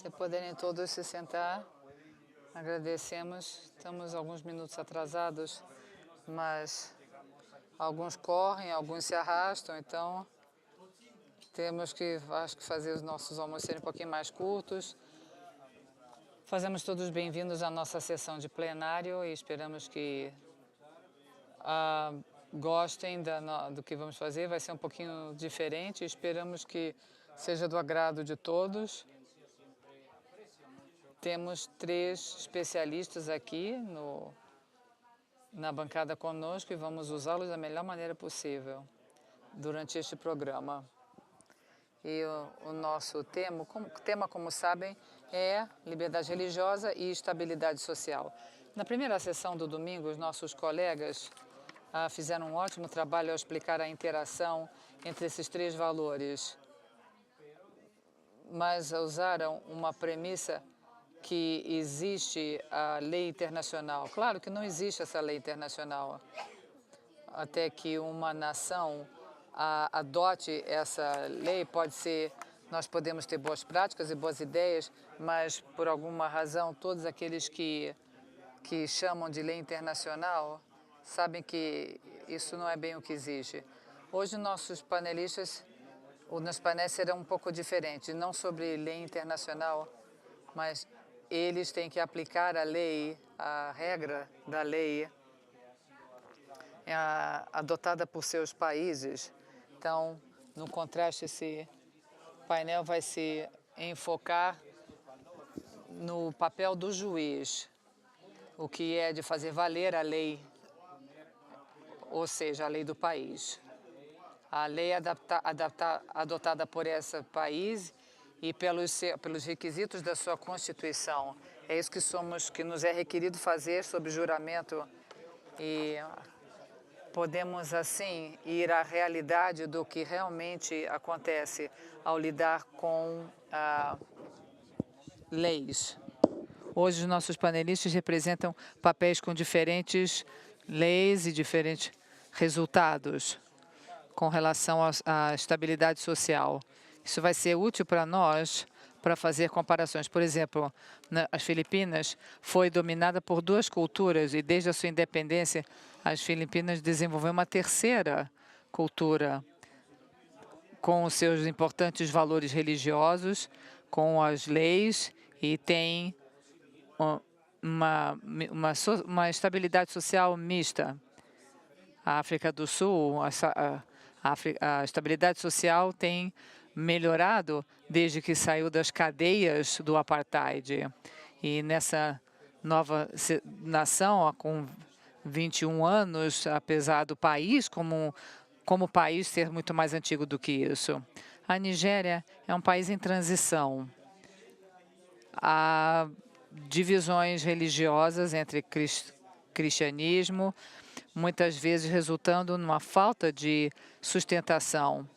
Se puderem todos se sentar, agradecemos. Estamos alguns minutos atrasados, mas alguns correm, alguns se arrastam, então temos que, acho que, fazer os nossos almoços serem um pouquinho mais curtos. Fazemos todos bem-vindos à nossa sessão de plenário e esperamos que gostem do que vamos fazer. Vai ser um pouquinho diferente, esperamos que seja do agrado de todos. Temos 3 especialistas aqui na bancada conosco e vamos usá-los da melhor maneira possível durante este programa. E o nosso tema, como sabem, é liberdade religiosa e estabilidade social. Na primeira sessão do domingo, os nossos colegas fizeram um ótimo trabalho ao explicar a interação entre esses 3 valores, mas usaram uma premissa que existe a lei internacional. Claro que não existe essa lei internacional até que uma nação adote essa lei. Pode ser, nós podemos ter boas práticas e boas ideias, mas por alguma razão todos aqueles que chamam de lei internacional sabem que isso não é bem o que existe. Hoje nossos painéis serão um pouco diferentes, não sobre lei internacional, mas eles têm que aplicar a lei, a regra da lei adotada por seus países. Então, no contraste, esse painel vai se enfocar no papel do juiz, o que é de fazer valer a lei, ou seja, a lei do país. A lei adotada por esse país e pelos requisitos da sua Constituição. É isso que nos é requerido fazer sob juramento e podemos, assim, ir à realidade do que realmente acontece ao lidar com leis. Hoje, os nossos panelistas representam papéis com diferentes leis e diferentes resultados com relação à estabilidade social. Isso vai ser útil para nós para fazer comparações. Por exemplo, as Filipinas foi dominada por 2 culturas e desde a sua independência as Filipinas desenvolveram uma terceira cultura com os seus importantes valores religiosos, com as leis e tem uma estabilidade social mista. A África do Sul, a estabilidade social tem melhorado desde que saiu das cadeias do apartheid. E nessa nova nação, com 21 anos, apesar do país como país ser muito mais antigo do que isso. A Nigéria é um país em transição. Há divisões religiosas entre cristianismo, muitas vezes resultando numa falta de sustentação.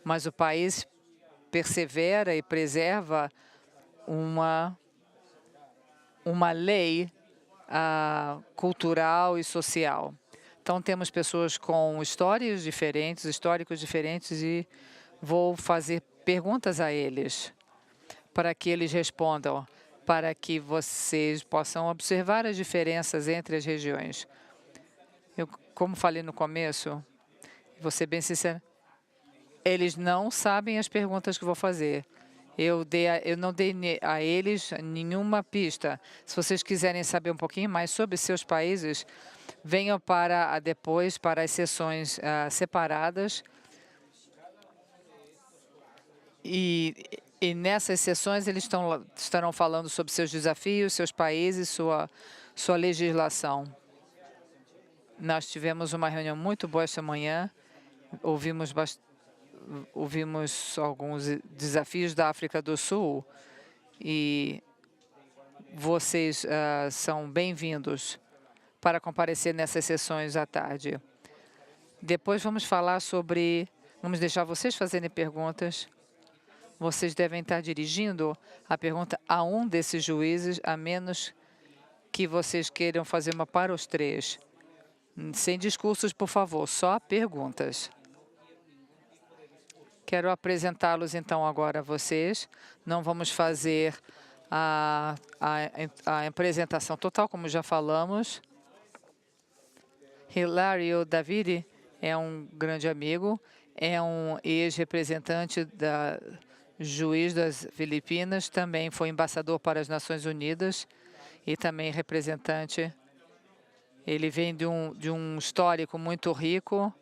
Mas o país persevera e preserva uma lei cultural e social. Então, temos pessoas com históricos diferentes e vou fazer perguntas a eles para que eles respondam, para que vocês possam observar as diferenças entre as regiões. Como falei no começo, vou ser bem sincera, eles não sabem as perguntas que vou fazer. Eu não dei a eles nenhuma pista. Se vocês quiserem saber um pouquinho mais sobre seus países, venham depois para as sessões separadas. E nessas sessões eles estarão falando sobre seus desafios, seus países, sua legislação. Nós tivemos uma reunião muito boa esta manhã. Ouvimos alguns desafios da África do Sul e vocês são bem-vindos para comparecer nessas sessões à tarde. Depois vamos deixar vocês fazerem perguntas. Vocês devem estar dirigindo a pergunta a um desses juízes, a menos que vocês queiram fazer uma para os 3. Sem discursos, por favor, só perguntas. Quero apresentá-los, então, agora a vocês. Não vamos fazer a apresentação total, como já falamos. Hilário David é um grande amigo, é um ex-representante da juiz das Filipinas, também foi embaixador para as Nações Unidas e também representante. Ele vem de um histórico muito rico,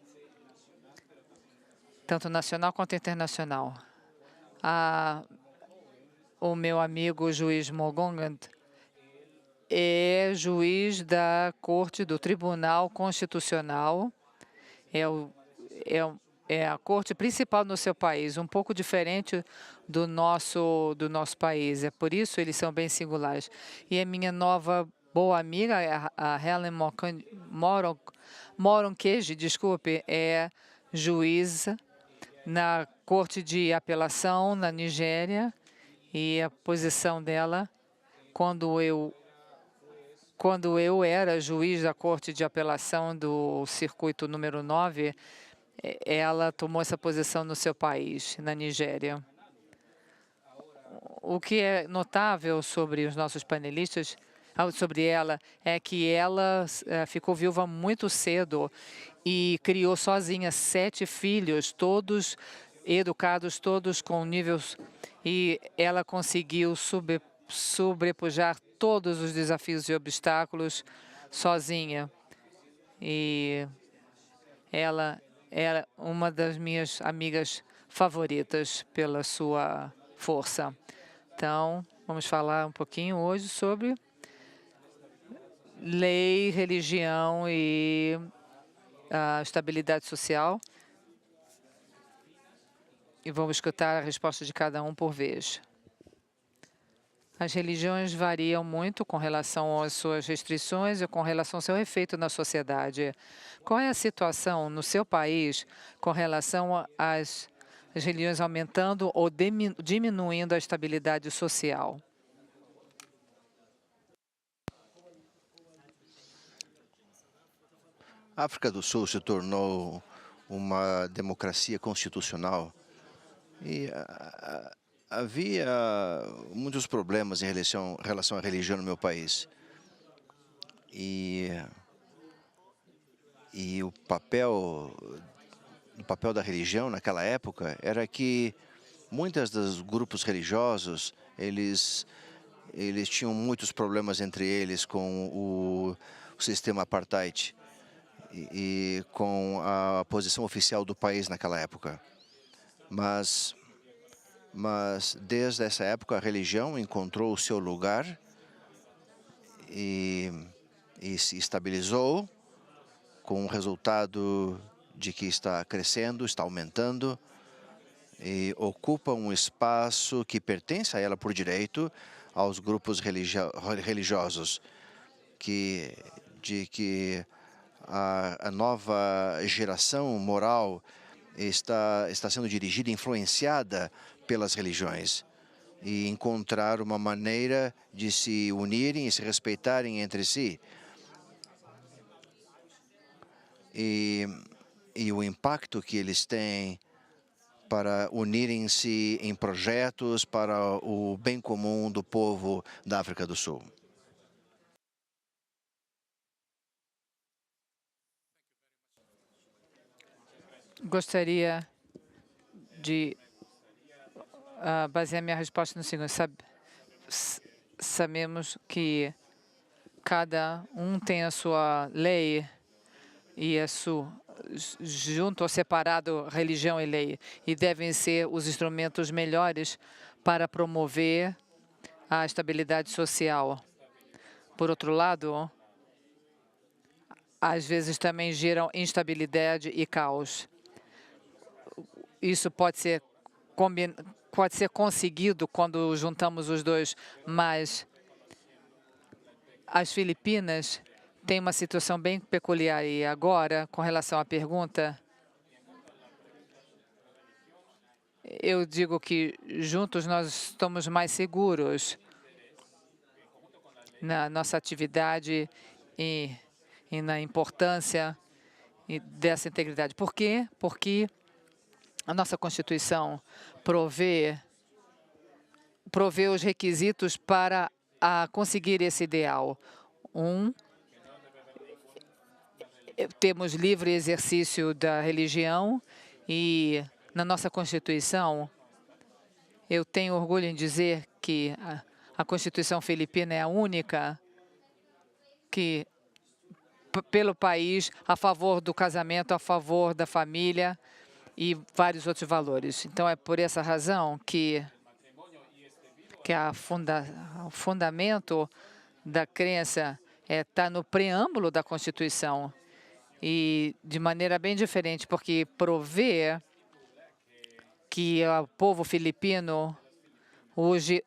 tanto nacional quanto internacional. O meu amigo, o juiz Mogongand, é juiz da Corte do Tribunal Constitucional, é a corte principal no seu país, um pouco diferente do nosso país. É por isso eles são bem singulares. E a minha nova boa amiga, a Helen Moronkeji, desculpe, é juíza na Corte de Apelação na Nigéria, e a posição dela, quando eu era juiz da Corte de Apelação do Circuito número 9, ela tomou essa posição no seu país, na Nigéria. O que é notável sobre os nossos panelistas, sobre ela, é que ela ficou viúva muito cedo e criou sozinha 7 filhos, todos educados, todos com níveis, e ela conseguiu sobrepujar todos os desafios e obstáculos sozinha. E ela era uma das minhas amigas favoritas pela sua força. Então, vamos falar um pouquinho hoje sobre lei, religião e a estabilidade social. E vamos escutar a resposta de cada um por vez. As religiões variam muito com relação às suas restrições e com relação ao seu efeito na sociedade. Qual é a situação no seu país com relação às religiões aumentando ou diminuindo a estabilidade social? A África do Sul se tornou uma democracia constitucional e havia muitos problemas em relação à religião no meu país. E o papel da religião naquela época era que muitos dos grupos religiosos, eles tinham muitos problemas entre eles com o sistema apartheid e com a posição oficial do país naquela época. Mas desde essa época a religião encontrou o seu lugar e se estabilizou, com o resultado de que está crescendo, está aumentando e ocupa um espaço que pertence a ela por direito aos grupos religiosos, de que a nova geração moral está sendo dirigida e influenciada pelas religiões, e encontrar uma maneira de se unirem e se respeitarem entre si. E o impacto que eles têm para unirem-se em projetos para o bem comum do povo da África do Sul. Gostaria de basear minha resposta no seguinte. Sabemos que cada um tem a sua lei e junto ou separado, religião e lei, e devem ser os instrumentos melhores para promover a estabilidade social. Por outro lado, às vezes também geram instabilidade e caos. Isso pode ser conseguido quando juntamos os dois, mas as Filipinas têm uma situação bem peculiar. E agora, com relação à pergunta, eu digo que juntos nós estamos mais seguros na nossa atividade e na importância dessa integridade. Por quê? Porque a nossa Constituição provê provê os requisitos para conseguir esse ideal. Temos livre exercício da religião e, na nossa Constituição, eu tenho orgulho em dizer que a Constituição filipina é a única que, pelo país, a favor do casamento, a favor da família e vários outros valores. Então, é por essa razão que o fundamento da crença está no preâmbulo da Constituição e de maneira bem diferente, porque provê que o povo filipino hoje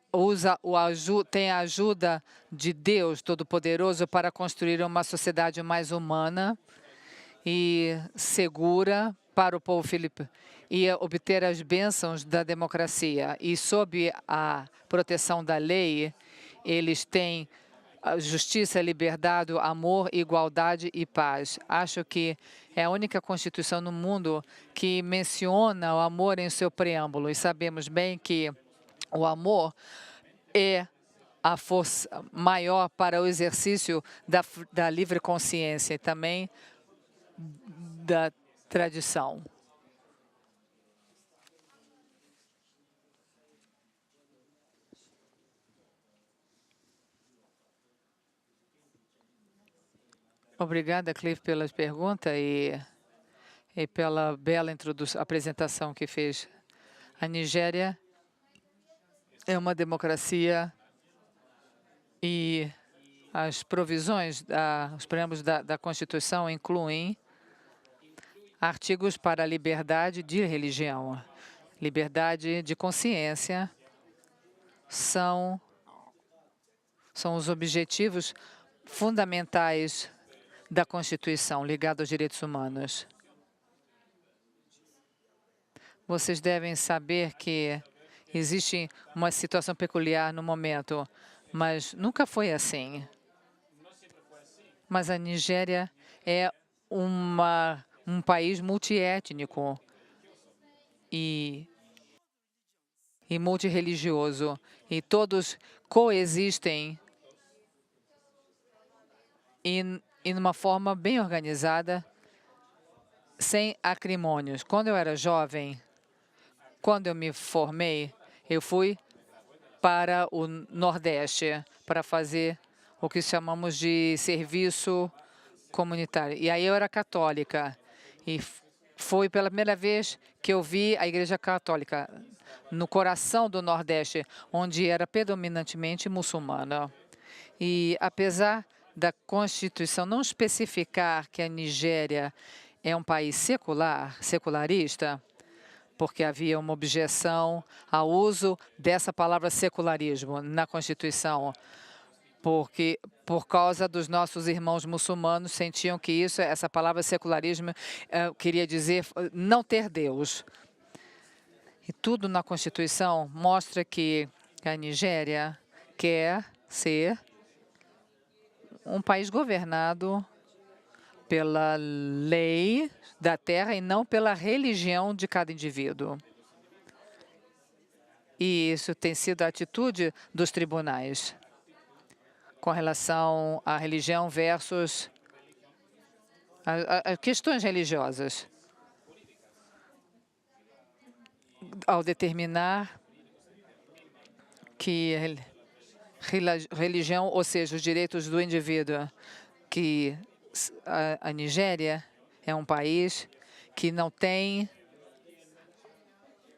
tem a ajuda de Deus Todo-Poderoso para construir uma sociedade mais humana e segura para o povo filipino e obter as bênçãos da democracia. E sob a proteção da lei, eles têm a justiça, liberdade, amor, igualdade e paz. Acho que é a única Constituição no mundo que menciona o amor em seu preâmbulo. E sabemos bem que o amor é a força maior para o exercício da livre consciência e também da tradição. Obrigada, Cliff, pela pergunta e pela bela apresentação que fez. A Nigéria é uma democracia e as provisões, os preâmbulos da Constituição incluem artigos para a liberdade de religião, liberdade de consciência, são os objetivos fundamentais da Constituição, ligado aos direitos humanos. Vocês devem saber que existe uma situação peculiar no momento, mas nunca foi assim. Mas a Nigéria é um país multiétnico e multirreligioso, e todos coexistem e numa forma bem organizada, sem acrimônios. Quando eu era jovem, quando eu me formei, eu fui para o Nordeste para fazer o que chamamos de serviço comunitário. E aí eu era católica. E foi pela primeira vez que eu vi a Igreja Católica no coração do Nordeste, onde era predominantemente muçulmana. E apesar da Constituição não especificar que a Nigéria é um país secularista, porque havia uma objeção ao uso dessa palavra secularismo na Constituição, porque por causa dos nossos irmãos muçulmanos sentiam que essa palavra secularismo queria dizer não ter Deus. E tudo na Constituição mostra que a Nigéria quer ser um país governado pela lei da terra e não pela religião de cada indivíduo. E isso tem sido a atitude dos tribunais com relação à religião versus as questões religiosas. Ao determinar que religião, ou seja, os direitos do indivíduo, que a Nigéria é um país que não tem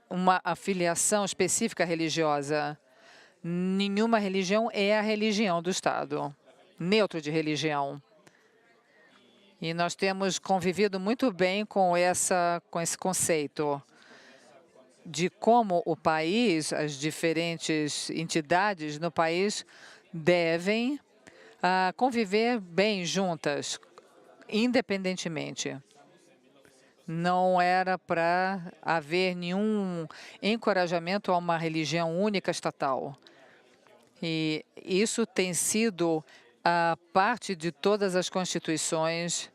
uma afiliação específica religiosa. Nenhuma religião é a religião do Estado, neutro de religião. E nós temos convivido muito bem com esse conceito de como o país, as diferentes entidades no país devem conviver bem juntas, independentemente. Não era para haver nenhum encorajamento a uma religião única estatal. E isso tem sido a parte de todas as constituições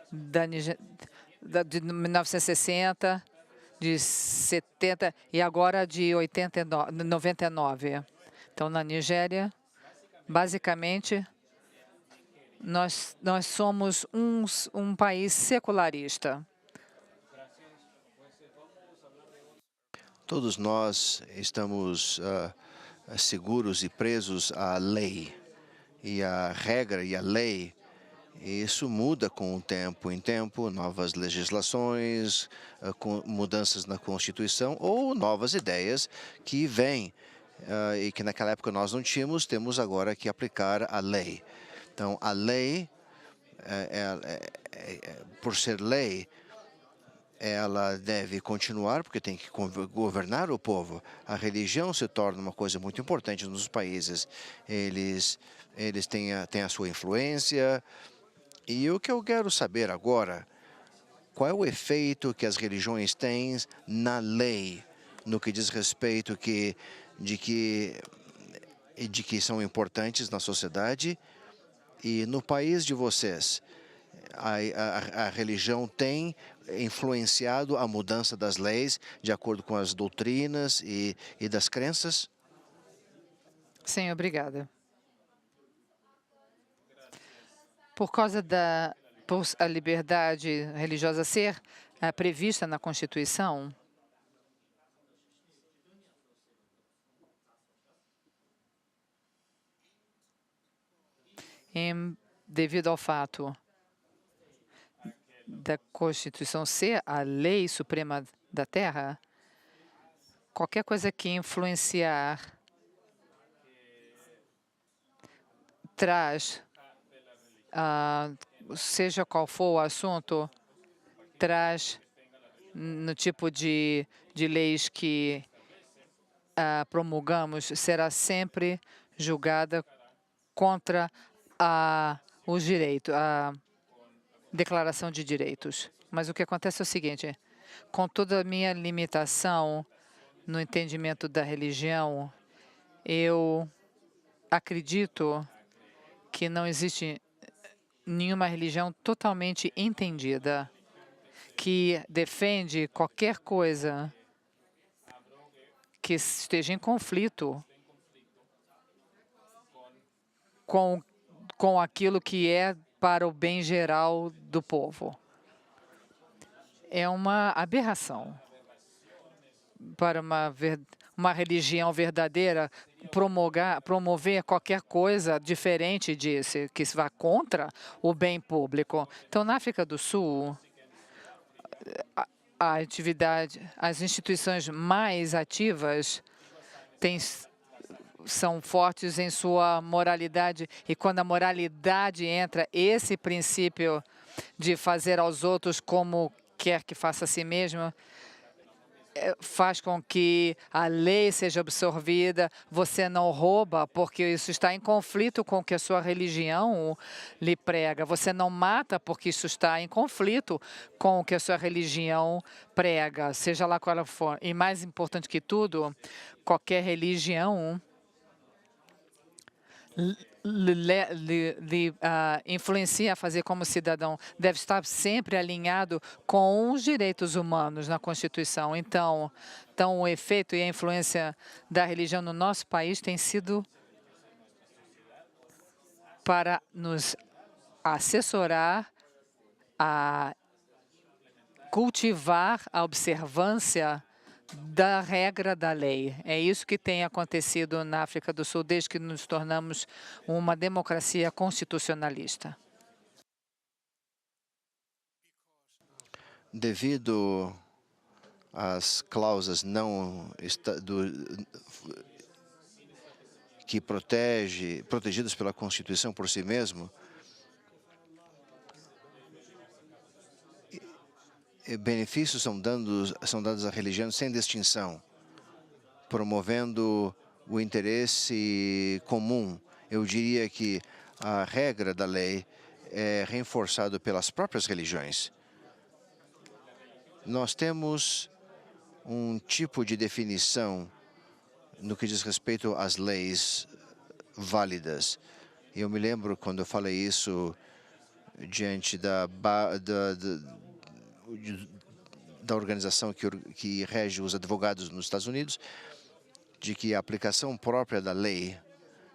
de 1960, de 70 e agora de 99. Então, na Nigéria, basicamente, nós somos um país secularista. Todos nós estamos seguros e presos à lei. E a regra e a lei, isso muda com o tempo em tempo, novas legislações, mudanças na Constituição ou novas ideias que vêm e que naquela época nós não tínhamos, temos agora que aplicar a lei. Então, a lei, por ser lei, ela deve continuar, porque tem que governar o povo. A religião se torna uma coisa muito importante nos países. Eles têm a sua influência. E o que eu quero saber agora, qual é o efeito que as religiões têm na lei, no que diz respeito de que são importantes na sociedade e no país de vocês? A religião tem influenciado a mudança das leis de acordo com as doutrinas e das crenças? Sim, obrigada. Por a liberdade religiosa ser prevista na Constituição, devido ao fato da Constituição ser a lei suprema da Terra, qualquer coisa que influenciar traz, seja qual for o assunto, traz no tipo de leis que promulgamos, será sempre julgada contra os direitos, a Declaração de Direitos. Mas o que acontece é o seguinte, com toda a minha limitação no entendimento da religião, eu acredito que não existe nenhuma religião totalmente entendida que defende qualquer coisa que esteja em conflito com aquilo que é para o bem geral do povo. É uma aberração para uma religião verdadeira promover qualquer coisa diferente disso, que vá contra o bem público. Então, na África do Sul, as instituições mais ativas são fortes em sua moralidade, e quando a moralidade entra, esse princípio de fazer aos outros como quer que faça a si mesmo, faz com que a lei seja absorvida, você não rouba, porque isso está em conflito com o que a sua religião lhe prega. Você não mata, porque isso está em conflito com o que a sua religião prega, seja lá qual ela for. E mais importante que tudo, qualquer religião influencia a fazer como cidadão, deve estar sempre alinhado com os direitos humanos na Constituição. Então, o efeito e a influência da religião no nosso país tem sido para nos assessorar a cultivar a observância da regra da lei. É isso que tem acontecido na África do Sul desde que nos tornamos uma democracia constitucionalista. Devido às cláusulas protegidas pela Constituição por si mesmo, benefícios são dados à religião sem distinção, promovendo o interesse comum. Eu diria que a regra da lei é reforçada pelas próprias religiões. Nós temos um tipo de definição no que diz respeito às leis válidas. Eu me lembro quando eu falei isso diante da organização que rege os advogados nos Estados Unidos, de que a aplicação própria da lei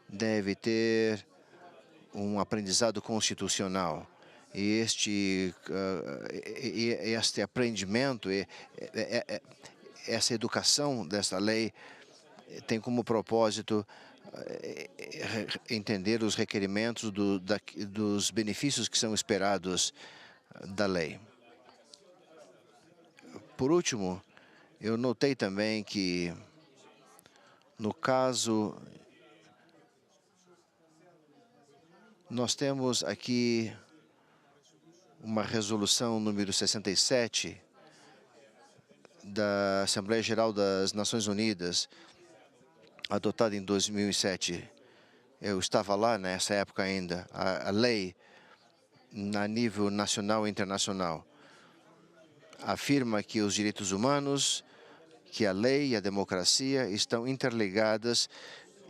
deve ter um aprendizado constitucional. E este aprendimento, essa educação dessa lei tem como propósito entender os requerimentos dos benefícios que são esperados da lei. Por último, eu notei também que, no caso, nós temos aqui uma resolução número 67 da Assembleia Geral das Nações Unidas, adotada em 2007. Eu estava lá nessa época ainda. A lei, a nível nacional e internacional, afirma que os direitos humanos, que a lei e a democracia estão interligadas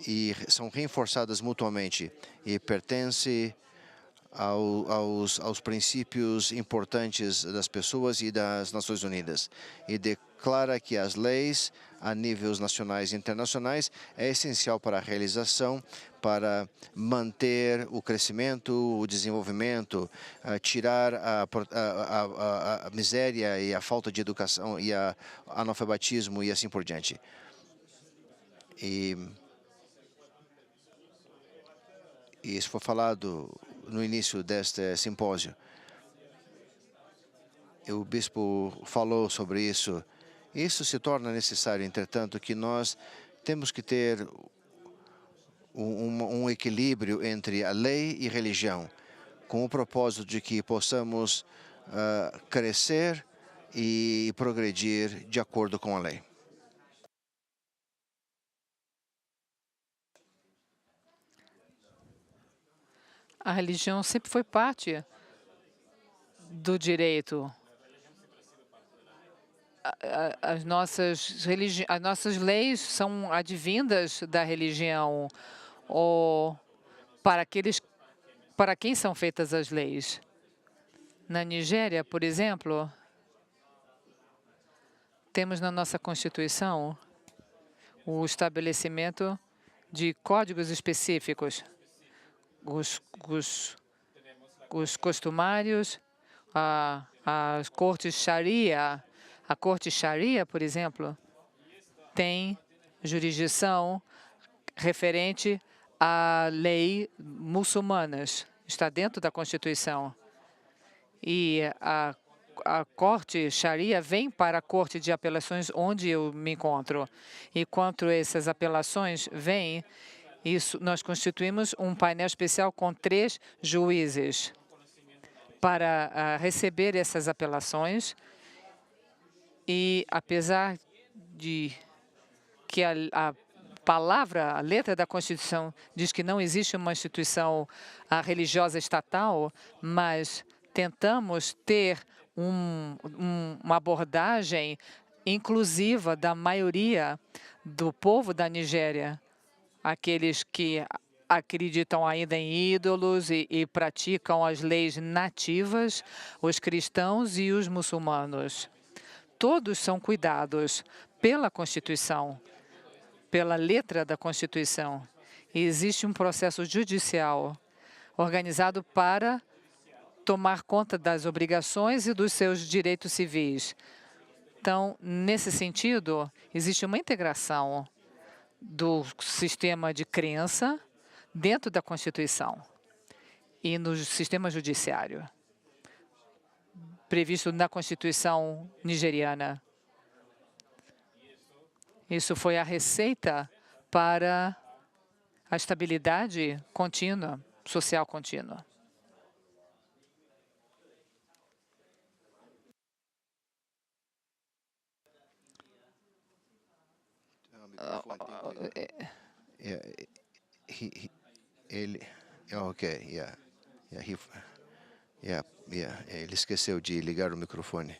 e são reforçadas mutuamente e pertence aos princípios importantes das pessoas e das Nações Unidas. E declara que as leis a níveis nacionais e internacionais é essencial para a realização, para manter o crescimento, o desenvolvimento, tirar a miséria e a falta de educação e o analfabetismo e assim por diante. E isso foi falado no início deste simpósio. O bispo falou sobre isso. Isso se torna necessário, entretanto, que nós temos que ter um equilíbrio entre a lei e religião, com o propósito de que possamos crescer e progredir de acordo com a lei. A religião sempre foi parte do direito. As nossas leis são advindas da religião, ou para quem são feitas as leis. Na Nigéria, por exemplo, temos na nossa Constituição o estabelecimento de códigos específicos, os costumários, as cortes Sharia. A corte Sharia, por exemplo, tem jurisdição referente à lei muçulmanas. Está dentro da Constituição. E a corte Sharia vem para a corte de apelações onde eu me encontro. E quando essas apelações vêm, nós constituímos um painel especial com 3 juízes para receber essas apelações. E apesar de que a letra da Constituição diz que não existe uma instituição religiosa estatal, mas tentamos ter uma abordagem inclusiva da maioria do povo da Nigéria, aqueles que acreditam ainda em ídolos e praticam as leis nativas, os cristãos e os muçulmanos. Todos são cuidados pela Constituição, pela letra da Constituição. E existe um processo judicial organizado para tomar conta das obrigações e dos seus direitos civis. Então, nesse sentido, existe uma integração do sistema de crença dentro da Constituição e no sistema judiciário, previsto na Constituição nigeriana. Isso foi a receita para a estabilidade contínua, social contínua. Ele esqueceu de ligar o microfone.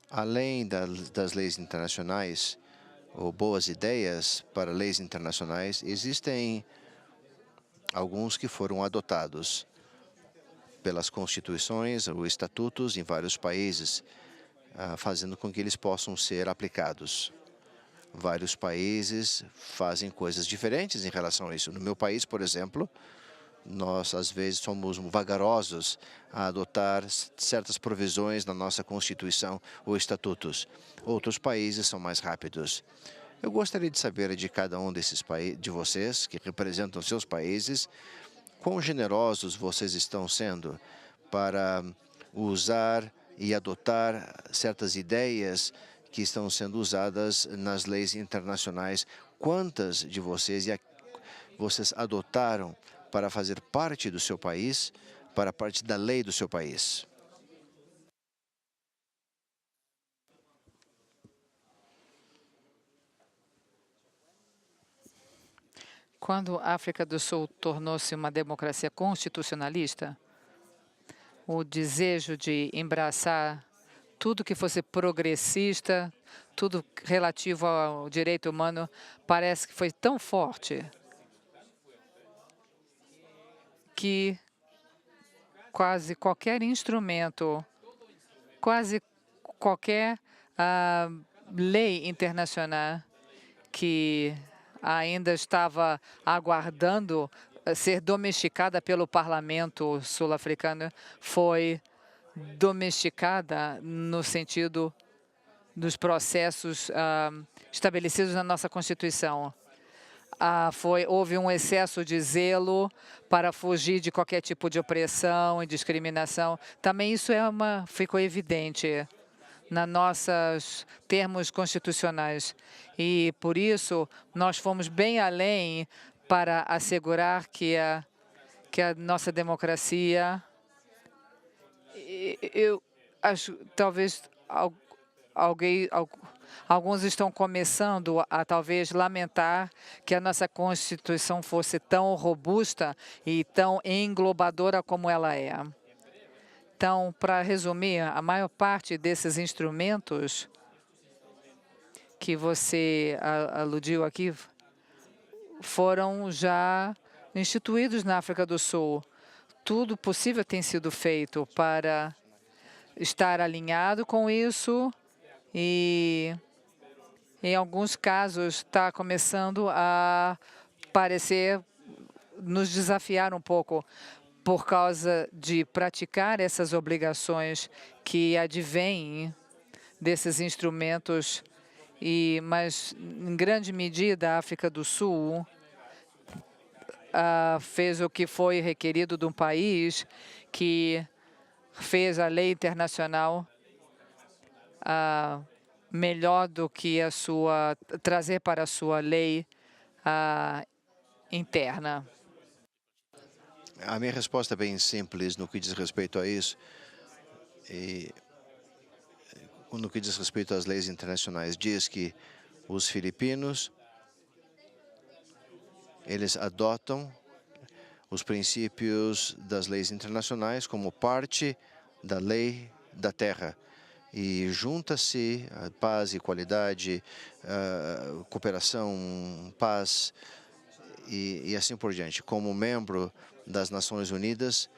Além das leis internacionais, ou boas ideias para leis internacionais, existem alguns que foram adotados pelas constituições ou estatutos em vários países, fazendo com que eles possam ser aplicados. Vários países fazem coisas diferentes em relação a isso. No meu país, por exemplo, nós, às vezes, somos vagarosos a adotar certas provisões na nossa Constituição ou estatutos. Outros países são mais rápidos. Eu gostaria de saber de cada um desses países, de vocês, que representam seus países, quão generosos vocês estão sendo para usar e adotar certas ideias que estão sendo usadas nas leis internacionais. Quantas de vocês vocês adotaram para fazer parte do seu país, para parte da lei do seu país? Quando a África do Sul tornou-se uma democracia constitucionalista, o desejo de embraçar tudo que fosse progressista, tudo relativo ao direito humano, parece que foi tão forte que quase qualquer instrumento, quase qualquer lei internacional que ainda estava aguardando ser domesticada pelo parlamento sul-africano foi domesticada no sentido dos processos estabelecidos na nossa Constituição. Houve um excesso de zelo para fugir de qualquer tipo de opressão e discriminação. Também isso ficou evidente nos nossos termos constitucionais. E, por isso, nós fomos bem além para assegurar que a nossa democracia... Eu acho, talvez, alguns estão começando a talvez lamentar que a nossa Constituição fosse tão robusta e tão englobadora como ela é. Então, para resumir, a maior parte desses instrumentos que você aludiu aqui foram já instituídos na África do Sul. Tudo possível tem sido feito para estar alinhado com isso e, em alguns casos, está começando a nos desafiar um pouco por causa de praticar essas obrigações que advêm desses instrumentos, mas, em grande medida, a África do Sul fez o que foi requerido de um país que fez a lei internacional melhor do que trazer para a sua lei interna. A minha resposta é bem simples no que diz respeito a isso. E no que diz respeito às leis internacionais, diz que os filipinos, eles adotam os princípios das leis internacionais como parte da lei da terra. E junta-se a paz, igualdade, cooperação, paz e assim por diante. Como membro das Nações Unidas,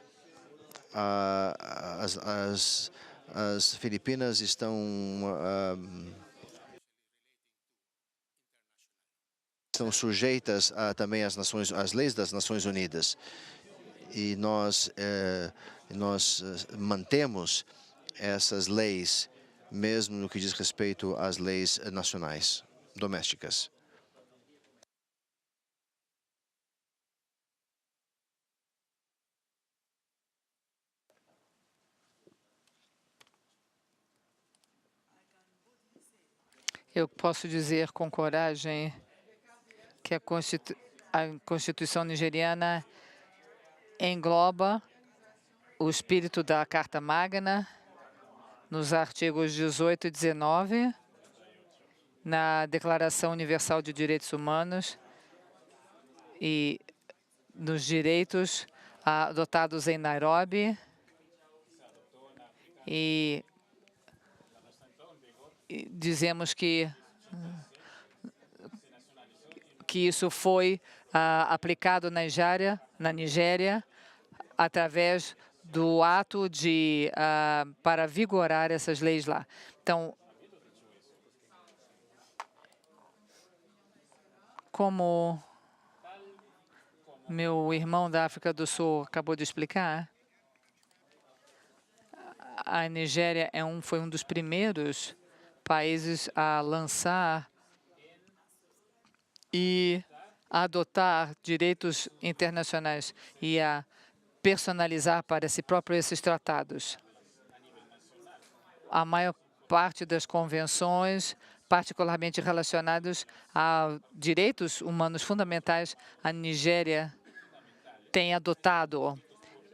as Filipinas estão sujeitas também às leis das Nações Unidas. E nós mantemos essas leis, mesmo no que diz respeito às leis nacionais, domésticas. Eu posso dizer com coragem que a Constituição nigeriana engloba o espírito da Carta Magna nos artigos 18 e 19, na Declaração Universal de Direitos Humanos e nos direitos adotados em Nairobi e dizemos que isso foi aplicado na Nigéria através do ato para vigorar essas leis lá. Então, como meu irmão da África do Sul acabou de explicar, a Nigéria foi um dos primeiros países a lançar e a adotar direitos internacionais e a personalizar para si próprio esses tratados. A maior parte das convenções, particularmente relacionadas a direitos humanos fundamentais, a Nigéria tem adotado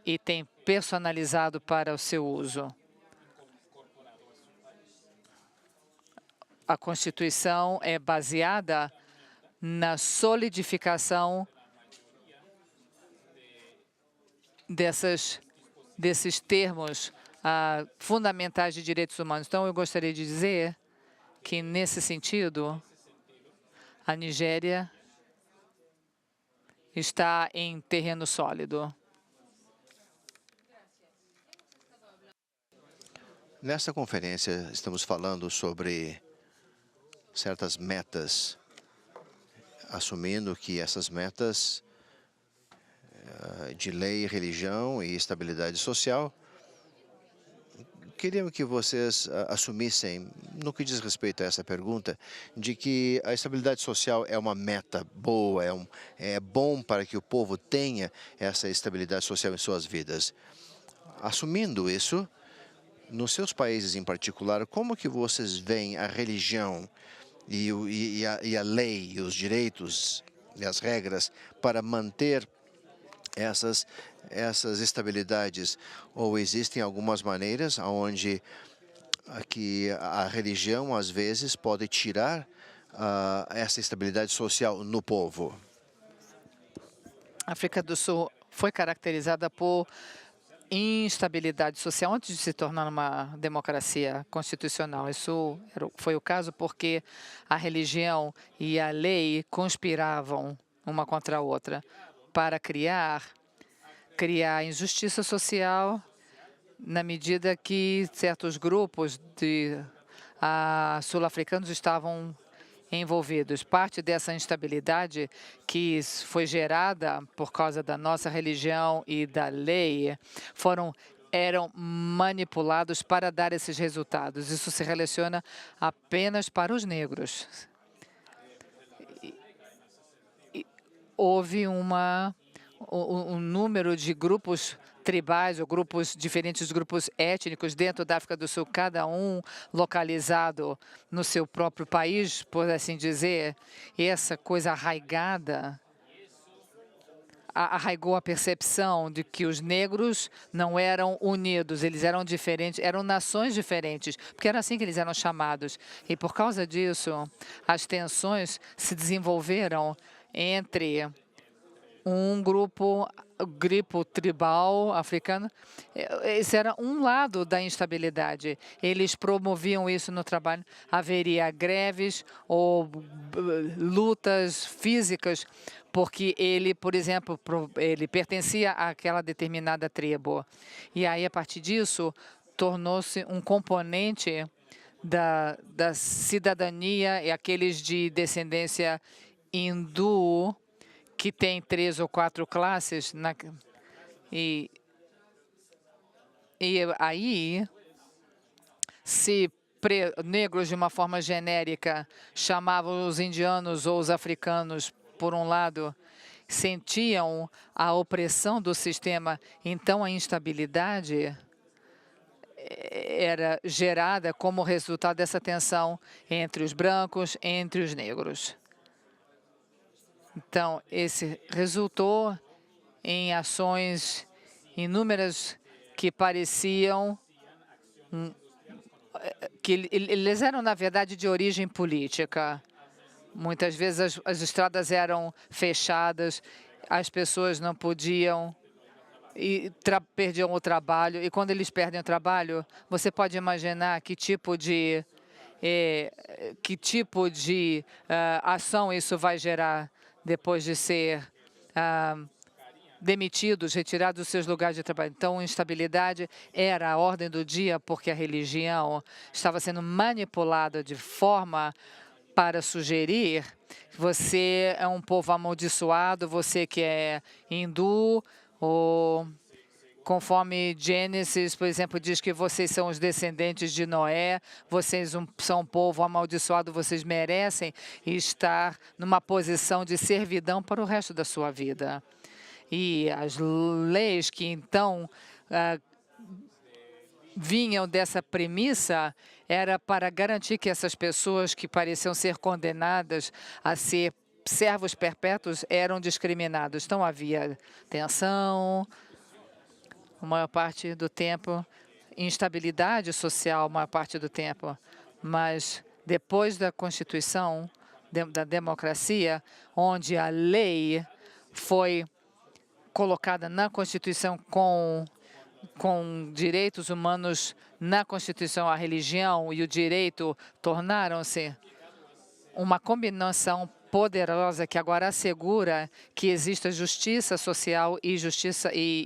e tem personalizado para o seu uso. A Constituição é baseada na solidificação desses termos fundamentais de direitos humanos. Então, eu gostaria de dizer que, nesse sentido, a Nigéria está em terreno sólido. Nessa conferência, estamos falando sobre certas metas, assumindo que essas metas de lei, religião e estabilidade social, queria que vocês assumissem, no que diz respeito a essa pergunta, de que a estabilidade social é uma meta boa, é bom para que o povo tenha essa estabilidade social em suas vidas. Assumindo isso, nos seus países em particular, como que vocês veem a religião e a lei, e os direitos e as regras para manter essas estabilidades? Ou existem algumas maneiras onde que a religião, às vezes, pode tirar essa estabilidade social no povo? A África do Sul foi caracterizada por instabilidade social antes de se tornar uma democracia constitucional. Isso foi o caso porque a religião e a lei conspiravam uma contra a outra para criar injustiça social, na medida que certos grupos sul-africanos estavam envolvidos. Parte dessa instabilidade que foi gerada por causa da nossa religião e da lei eram manipulados para dar esses resultados. Isso se relaciona apenas para os negros. Houve um número de grupos tribais ou diferentes grupos étnicos dentro da África do Sul, cada um localizado no seu próprio país, por assim dizer, e essa coisa arraigou a percepção de que os negros não eram unidos, eles eram diferentes, eram nações diferentes, porque era assim que eles eram chamados. E por causa disso, as tensões se desenvolveram entre um grupo tribal africano. Esse era um lado da instabilidade. Eles promoviam isso no trabalho. Haveria greves ou lutas físicas, porque ele, por exemplo, ele pertencia àquela determinada tribo. E aí, a partir disso, tornou-se um componente da cidadania, e aqueles de descendência hindu, que tem 3 ou 4 classes, e aí, se negros, de uma forma genérica, chamavam os indianos ou os africanos, por um lado, sentiam a opressão do sistema, então a instabilidade era gerada como resultado dessa tensão entre os brancos, entre os negros. Então, esse resultou em ações inúmeras que pareciam que eles eram, na verdade, de origem política. Muitas vezes as estradas eram fechadas, as pessoas não podiam e perdiam o trabalho. E quando eles perdem o trabalho, você pode imaginar que tipo de ação isso vai gerar depois de ser demitidos, retirados dos seus lugares de trabalho. Então, instabilidade era a ordem do dia porque a religião estava sendo manipulada de forma para sugerir que você é um povo amaldiçoado, você que é hindu, ou conforme Gênesis, por exemplo, diz que vocês são os descendentes de Noé, vocês são um povo amaldiçoado, vocês merecem estar numa posição de servidão para o resto da sua vida. E as leis que então vinham dessa premissa era para garantir que essas pessoas que pareciam ser condenadas a ser servos perpétuos eram discriminados. Então havia tensão, a maior parte do tempo, instabilidade social, a maior parte do tempo. Mas depois da Constituição, da democracia, onde a lei foi colocada na Constituição com direitos humanos na Constituição, a religião e o direito tornaram-se uma combinação poderosa que agora assegura que exista justiça social e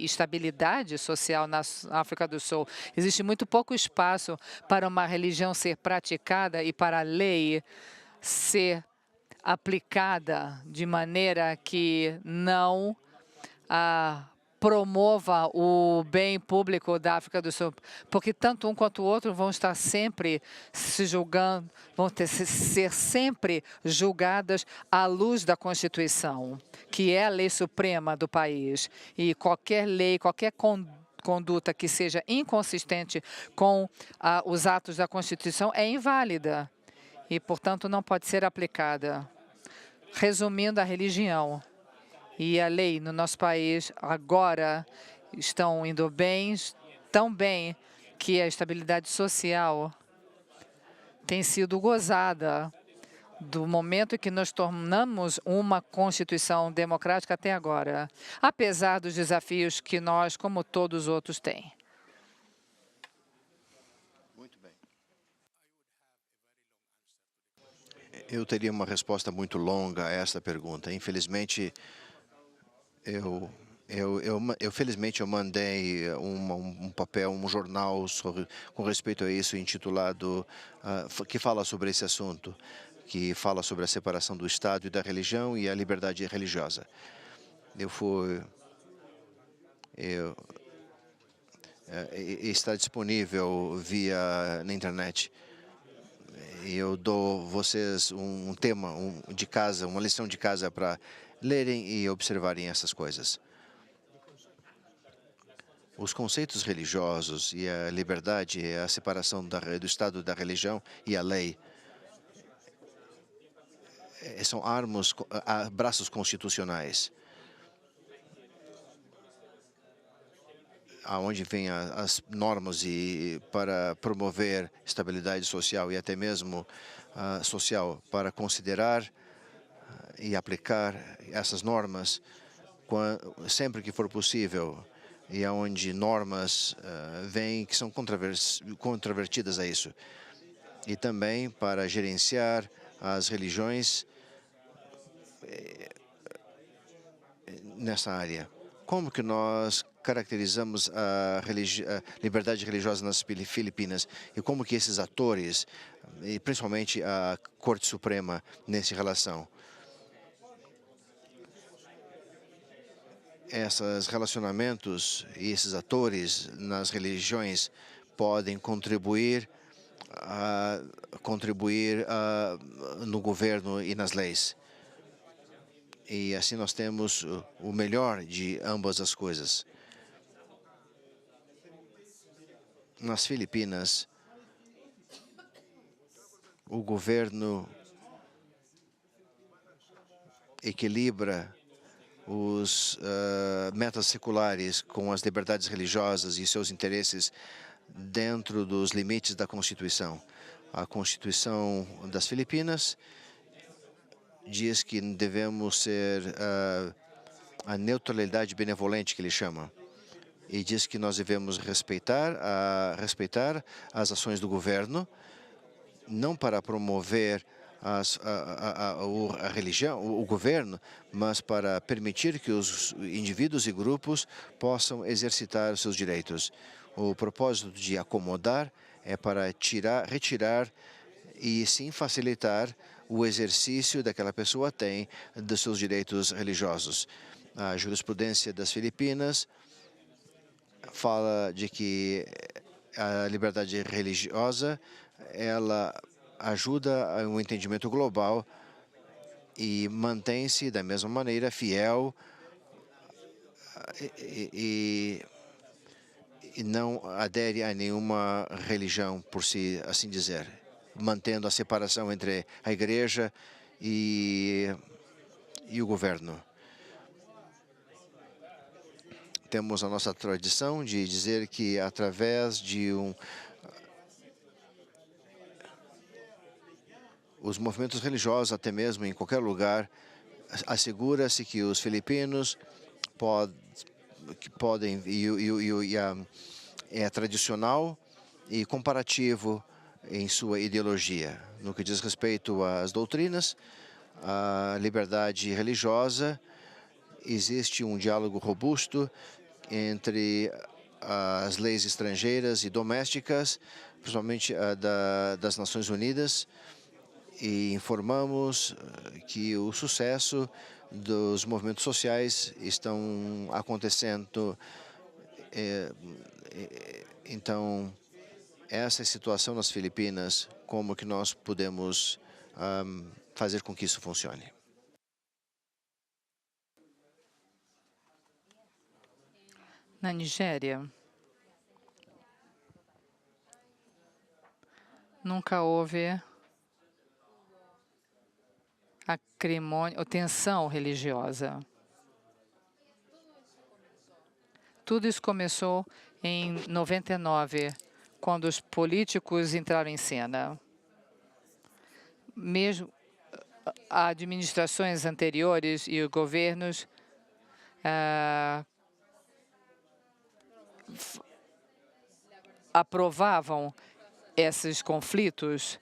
estabilidade social na África do Sul. Existe muito pouco espaço para uma religião ser praticada e para a lei ser aplicada de maneira que não promova o bem público da África do Sul, porque tanto um quanto o outro vão estar sempre se julgando, vão ser sempre julgadas à luz da Constituição, que é a lei suprema do país. E qualquer lei, qualquer conduta que seja inconsistente com os atos da Constituição é inválida e, portanto, não pode ser aplicada. Resumindo, a religião e a lei no nosso país agora estão indo bem, tão bem que a estabilidade social tem sido gozada do momento que nós tornamos uma Constituição democrática até agora, apesar dos desafios que nós, como todos os outros, têm. Muito bem. Eu teria uma resposta muito longa a essa pergunta. Infelizmente, felizmente eu mandei um papel, um jornal com respeito a isso, intitulado, que fala sobre esse assunto, que fala sobre a separação do Estado e da religião e a liberdade religiosa. Está disponível na internet. Eu dou vocês um tema de casa, uma lição de casa para lerem e observarem essas coisas. Os conceitos religiosos e a liberdade, a separação do Estado e da religião e a lei são braços constitucionais, aonde vêm as normas para promover estabilidade social e até mesmo social, para considerar e aplicar essas normas sempre que for possível, e aonde normas vêm que são controvertidas a isso. E também para gerenciar as religiões nessa área. Como que nós caracterizamos a liberdade religiosa nas Filipinas e como que esses atores, e principalmente a Corte Suprema, nessa relação? Esses relacionamentos e esses atores nas religiões podem contribuir no governo e nas leis. E assim nós temos o melhor de ambas as coisas. Nas Filipinas, o governo equilibra os metas seculares com as liberdades religiosas e seus interesses dentro dos limites da Constituição. A Constituição das Filipinas diz que devemos ser a neutralidade benevolente, que ele chama, e diz que nós devemos respeitar as ações do governo, não para promover a religião, o governo, mas para permitir que os indivíduos e grupos possam exercitar seus direitos. O propósito de acomodar é para retirar e sim facilitar o exercício daquela pessoa tem dos seus direitos religiosos. A jurisprudência das Filipinas fala de que a liberdade religiosa ela ajuda a um entendimento global e mantém-se da mesma maneira fiel e não adere a nenhuma religião, por si assim dizer, mantendo a separação entre a igreja e o governo. Temos a nossa tradição de dizer que através de os movimentos religiosos, até mesmo em qualquer lugar, assegura-se que os filipinos podem é tradicional e comparativo em sua ideologia. No que diz respeito às doutrinas, a liberdade religiosa, existe um diálogo robusto entre as leis estrangeiras e domésticas, principalmente das Nações Unidas, e informamos que o sucesso dos movimentos sociais estão acontecendo. Então, essa é a situação nas Filipinas, como que nós podemos fazer com que isso funcione. Na Nigéria, nunca houve acrimônia ou tensão religiosa. Tudo isso começou em 99, quando os políticos entraram em cena. Mesmo administrações anteriores e os governos aprovavam esses conflitos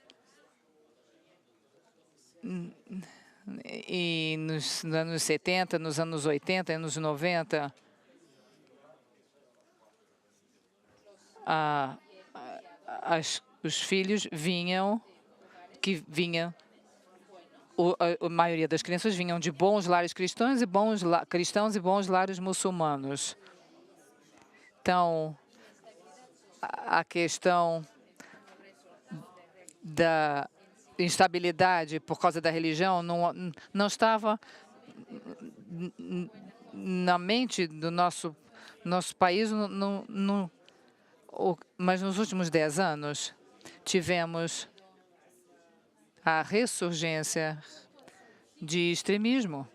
e nos anos 70, nos anos 80, anos 90, os filhos vinham, a maioria das crianças vinham de bons lares cristãos e bons lares muçulmanos. Então, a questão da instabilidade por causa da religião não estava na mente do nosso país, mas nos últimos 10 anos tivemos a ressurgência de extremismo.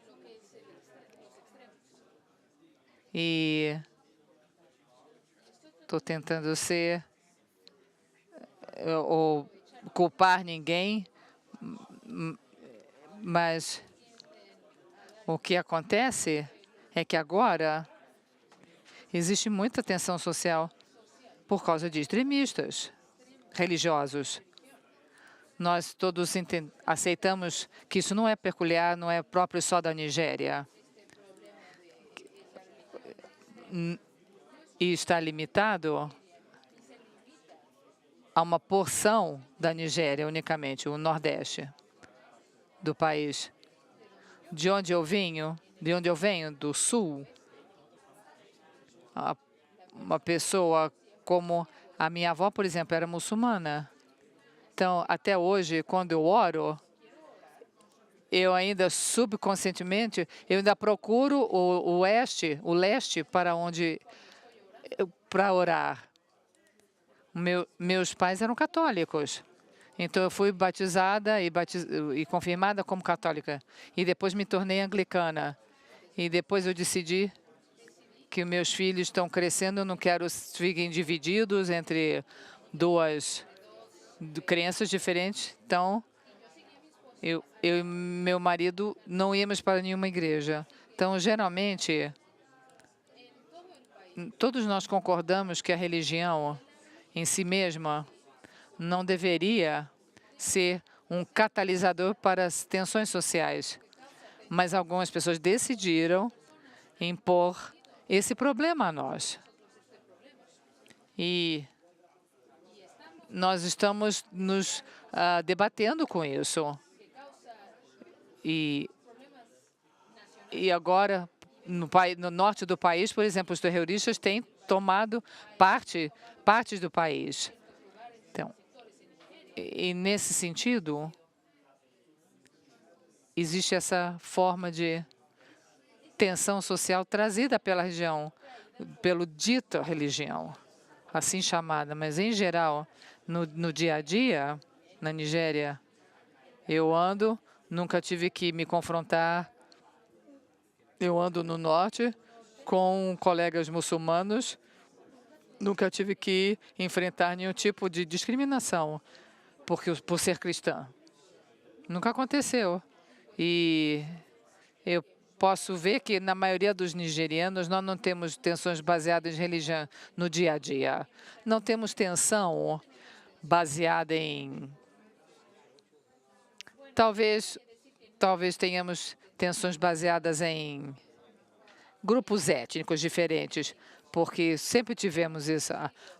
E estou tentando ou culpar ninguém, mas o que acontece é que agora existe muita tensão social por causa de extremistas religiosos. Nós todos aceitamos que isso não é peculiar, não é próprio só da Nigéria. E está limitado a uma porção da Nigéria unicamente, o Nordeste do país. De onde eu venho, do Sul, uma pessoa como a minha avó, por exemplo, era muçulmana. Então, até hoje, quando eu oro, eu ainda subconscientemente, eu ainda procuro o leste para orar. Meus pais eram católicos. Então, eu fui batizada e confirmada como católica. E depois me tornei anglicana. E depois eu decidi que meus filhos estão crescendo, eu não quero que fiquem divididos entre duas crenças diferentes. Então, eu e meu marido não íamos para nenhuma igreja. Então, geralmente, todos nós concordamos que a religião em si mesma não deveria ser um catalisador para as tensões sociais. Mas algumas pessoas decidiram impor esse problema a nós. E nós estamos nos debatendo com isso. E agora, no norte do país, por exemplo, os terroristas têm tomado partes do país. Então, e nesse sentido, existe essa forma de tensão social trazida pela região, pelo dito religião, assim chamada. Mas, em geral, no dia a dia, na Nigéria, eu nunca tive que me confrontar. Eu ando no norte com colegas muçulmanos, nunca tive que enfrentar nenhum tipo de discriminação por ser cristã. Nunca aconteceu. E eu posso ver que, na maioria dos nigerianos, nós não temos tensões baseadas em religião no dia a dia. Não temos tensão baseada em... Talvez tenhamos tensões baseadas em grupos étnicos diferentes, porque sempre tivemos isso.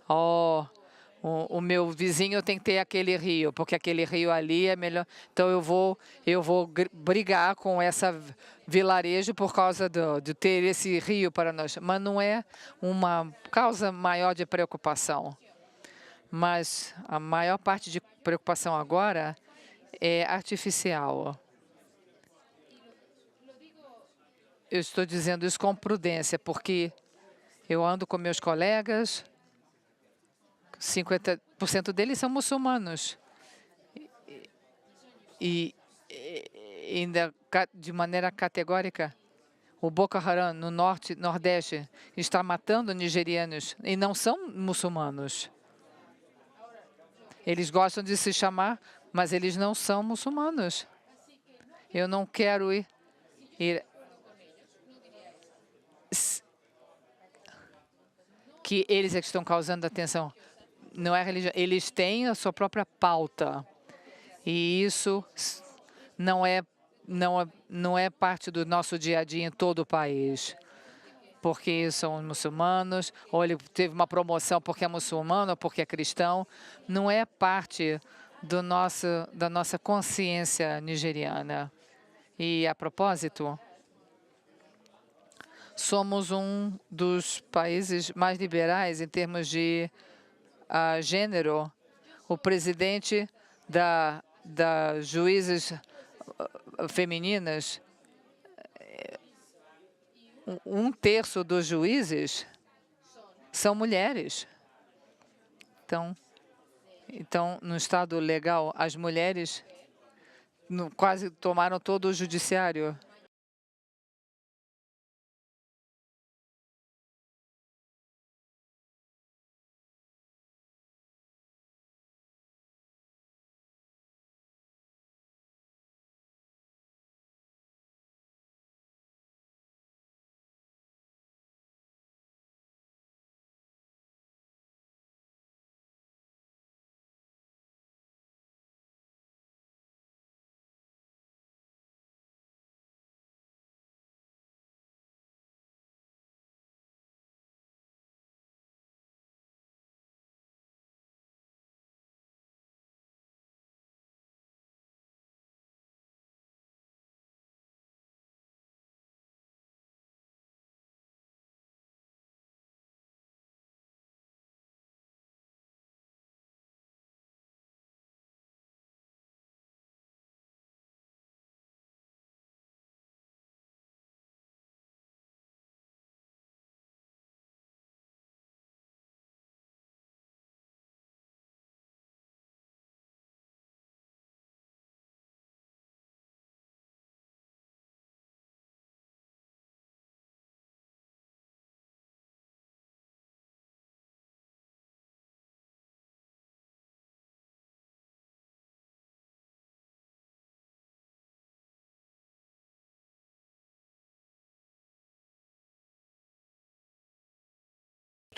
O meu vizinho tem que ter aquele rio, porque aquele rio ali é melhor. Então eu vou brigar com essa vilarejo por causa de ter esse rio para nós. Mas não é uma causa maior de preocupação. Mas a maior parte de preocupação agora é artificial. Eu estou dizendo isso com prudência, porque eu ando com meus colegas, 50% deles são muçulmanos. E ainda de maneira categórica, o Boko Haram no nordeste está matando nigerianos e não são muçulmanos. Eles gostam de se chamar, mas eles não são muçulmanos. Eu não quero ir que eles é que estão causando atenção. Não é religião. Eles têm a sua própria pauta. E isso não é parte do nosso dia a dia em todo o país. Porque são muçulmanos, ou ele teve uma promoção porque é muçulmano, ou porque é cristão. Não é parte da nossa consciência nigeriana. E, a propósito, somos um dos países mais liberais em termos de gênero. O presidente da juízes femininas, um terço dos juízes são mulheres. Então, no Estado legal, as mulheres quase tomaram todo o judiciário.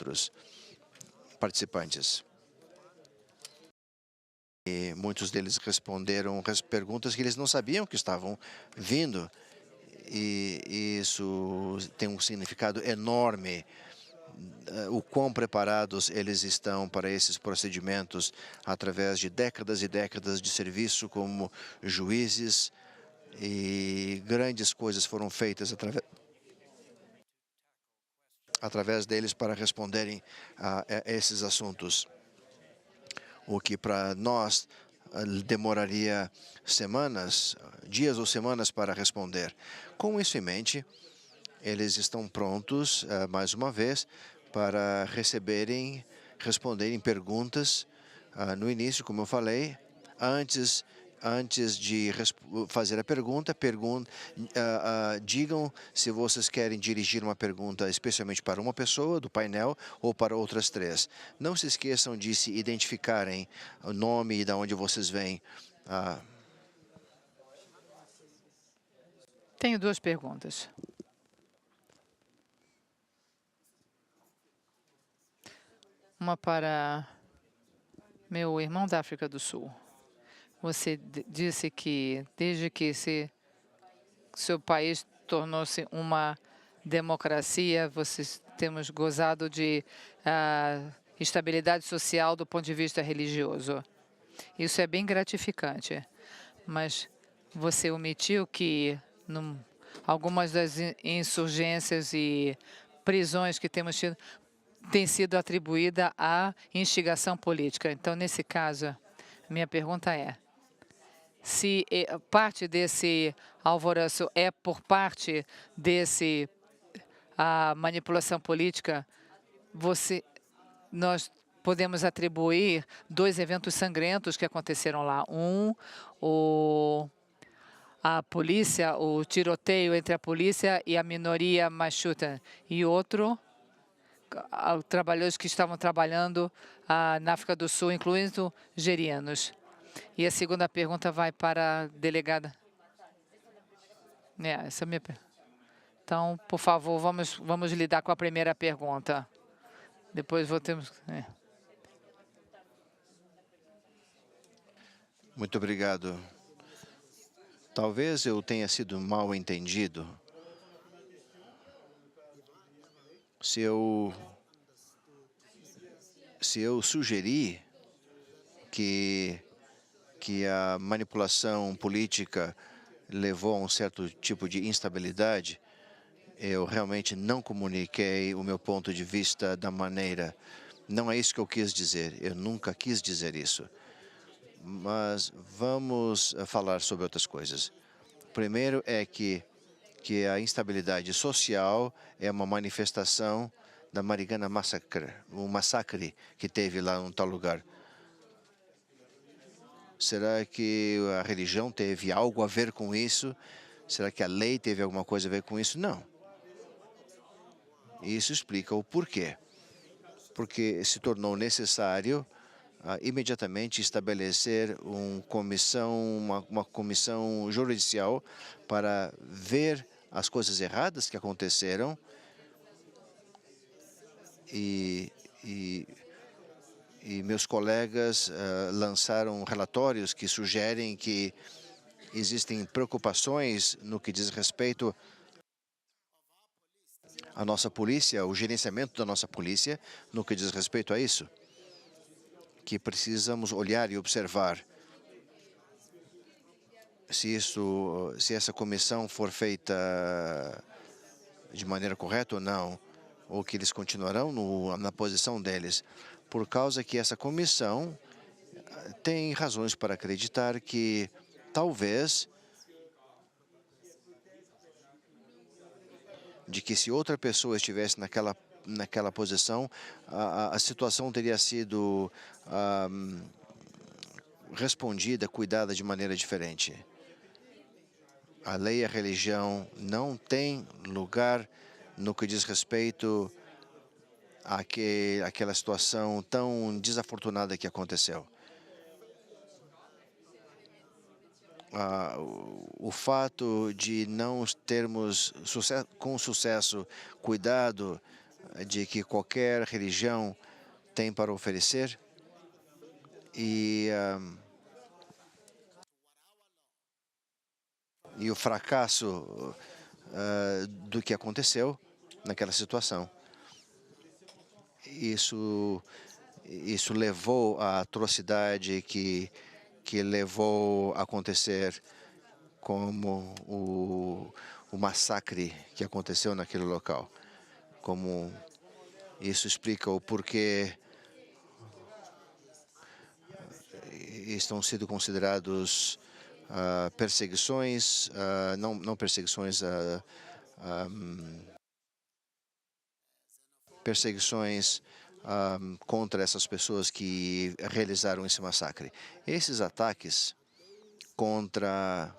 Outros participantes. E muitos deles responderam perguntas que eles não sabiam que estavam vindo. E isso tem um significado enorme. O quão preparados eles estão para esses procedimentos através de décadas e décadas de serviço como juízes, e grandes coisas foram feitas através deles para responderem a esses assuntos, o que para nós demoraria semanas, dias ou semanas para responder. Com isso em mente, eles estão prontos, mais uma vez, para responderem perguntas no início, como eu falei, antes de fazer a pergunta, digam se vocês querem dirigir uma pergunta especialmente para uma pessoa do painel ou para outras 3. Não se esqueçam de se identificarem, o nome e de onde vocês vêm. Tenho 2 perguntas. Uma para meu irmão da África do Sul. Você disse que desde que seu país tornou-se uma democracia, vocês temos gozado de estabilidade social do ponto de vista religioso. Isso é bem gratificante, mas você omitiu que algumas das insurgências e prisões que temos tido têm sido atribuídas à instigação política. Então, nesse caso, minha pergunta é: se parte desse alvoroço é por parte desse manipulação política, nós podemos atribuir 2 eventos sangrentos que aconteceram lá. A polícia, o tiroteio entre a polícia e a minoria Machuta, e outro, trabalhadores que estavam trabalhando na África do Sul, incluindo gerianos. E a segunda pergunta vai para a delegada. Essa é a minha pergunta. Então, por favor, vamos lidar com a primeira pergunta. Depois voltemos. Muito obrigado. Talvez eu tenha sido mal entendido. Se eu sugeri que a manipulação política levou a um certo tipo de instabilidade, eu realmente não comuniquei o meu ponto de vista da maneira. Não é isso que eu quis dizer. Eu nunca quis dizer isso. Mas vamos falar sobre outras coisas. Primeiro é que a instabilidade social é uma manifestação da Marighana Massacre, um massacre que teve lá em tal lugar. Será que a religião teve algo a ver com isso? Será que a lei teve alguma coisa a ver com isso? Não. Isso explica o porquê. Porque se tornou necessário imediatamente estabelecer uma comissão judicial para ver as coisas erradas que aconteceram e meus colegas lançaram relatórios que sugerem que existem preocupações no que diz respeito à nossa polícia, o gerenciamento da nossa polícia, no que diz respeito a isso, que precisamos olhar e observar se essa comissão for feita de maneira correta ou não, ou que eles continuarão na posição deles, por causa que essa comissão tem razões para acreditar que talvez de que se outra pessoa estivesse naquela posição, a situação teria sido respondida, cuidada de maneira diferente. A lei e a religião não têm lugar no que diz respeito àquela situação tão desafortunada que aconteceu. O fato de não termos com sucesso cuidado de que qualquer religião tem para oferecer e e o fracasso do que aconteceu naquela situação. Isso levou à atrocidade que levou a acontecer, como o massacre que aconteceu naquele local. Como isso explica o porquê estão sendo considerados perseguições, não perseguições, perseguições contra essas pessoas que realizaram esse massacre. Esses ataques contra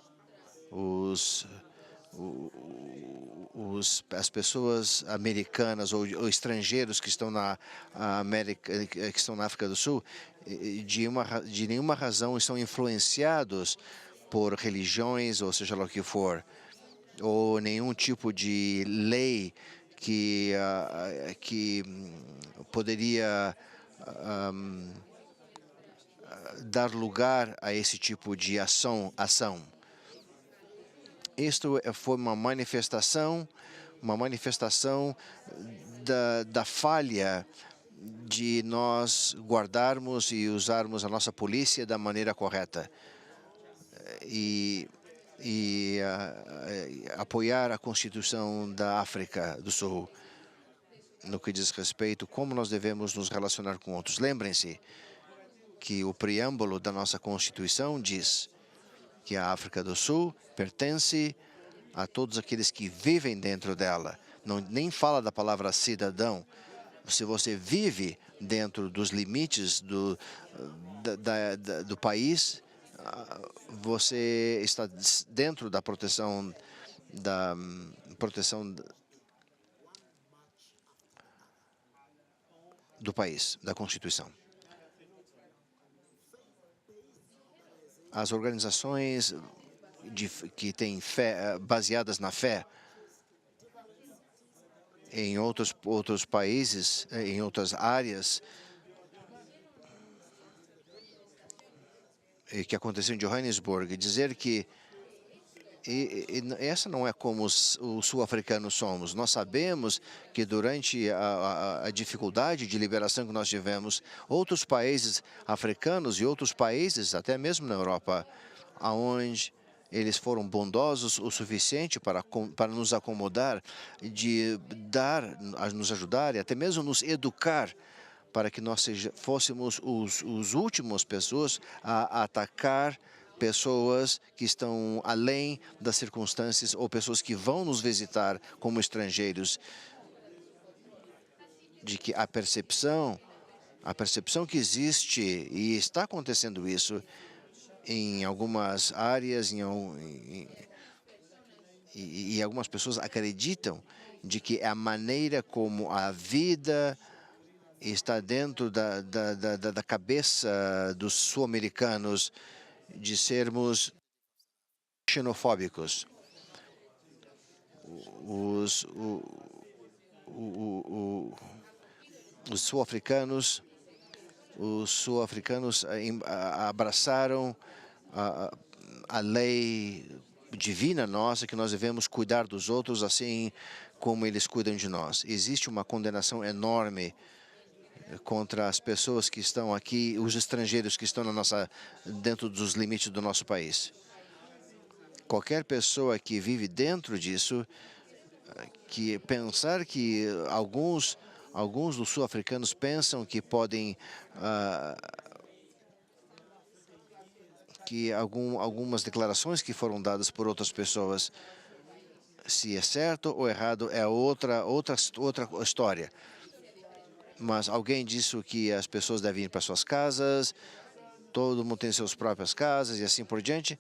as pessoas americanas ou estrangeiros que estão na América, que estão na África do Sul, de nenhuma razão estão influenciados por religiões, ou seja lá o que for, ou nenhum tipo de lei que poderia dar lugar a esse tipo de ação. Isto foi uma manifestação da falha de nós guardarmos e usarmos a nossa polícia da maneira correta e apoiar a Constituição da África do Sul no que diz respeito a como nós devemos nos relacionar com outros. Lembrem-se que o preâmbulo da nossa Constituição diz que a África do Sul pertence a todos aqueles que vivem dentro dela. Nem fala da palavra cidadão. Se você vive dentro dos limites do país, você está dentro da proteção do país, da Constituição. As organizações que têm fé, baseadas na fé, em outros países, em outras áreas, que aconteceu em Johannesburg, dizer que essa não é como os sul-africanos somos. Nós sabemos que durante a dificuldade de liberação que nós tivemos, outros países africanos e outros países, até mesmo na Europa, aonde eles foram bondosos o suficiente para nos acomodar, nos ajudar e até mesmo nos educar para que nós fôssemos os últimos pessoas a atacar pessoas que estão além das circunstâncias ou pessoas que vão nos visitar como estrangeiros, de que a percepção que existe, e está acontecendo isso em algumas áreas, e algumas pessoas acreditam de que é a maneira como a vida está dentro da cabeça dos sul-americanos de sermos xenofóbicos. Os sul-africanos abraçaram a lei divina nossa, que nós devemos cuidar dos outros assim como eles cuidam de nós. Existe uma condenação enorme contra as pessoas que estão aqui, os estrangeiros que estão dentro dos limites do nosso país. Qualquer pessoa que vive dentro disso, que pensar que alguns dos sul-africanos pensam que podem que algumas declarações que foram dadas por outras pessoas, se é certo ou errado é outra história. Mas alguém disse que as pessoas devem ir para suas casas, todo mundo tem suas próprias casas e assim por diante.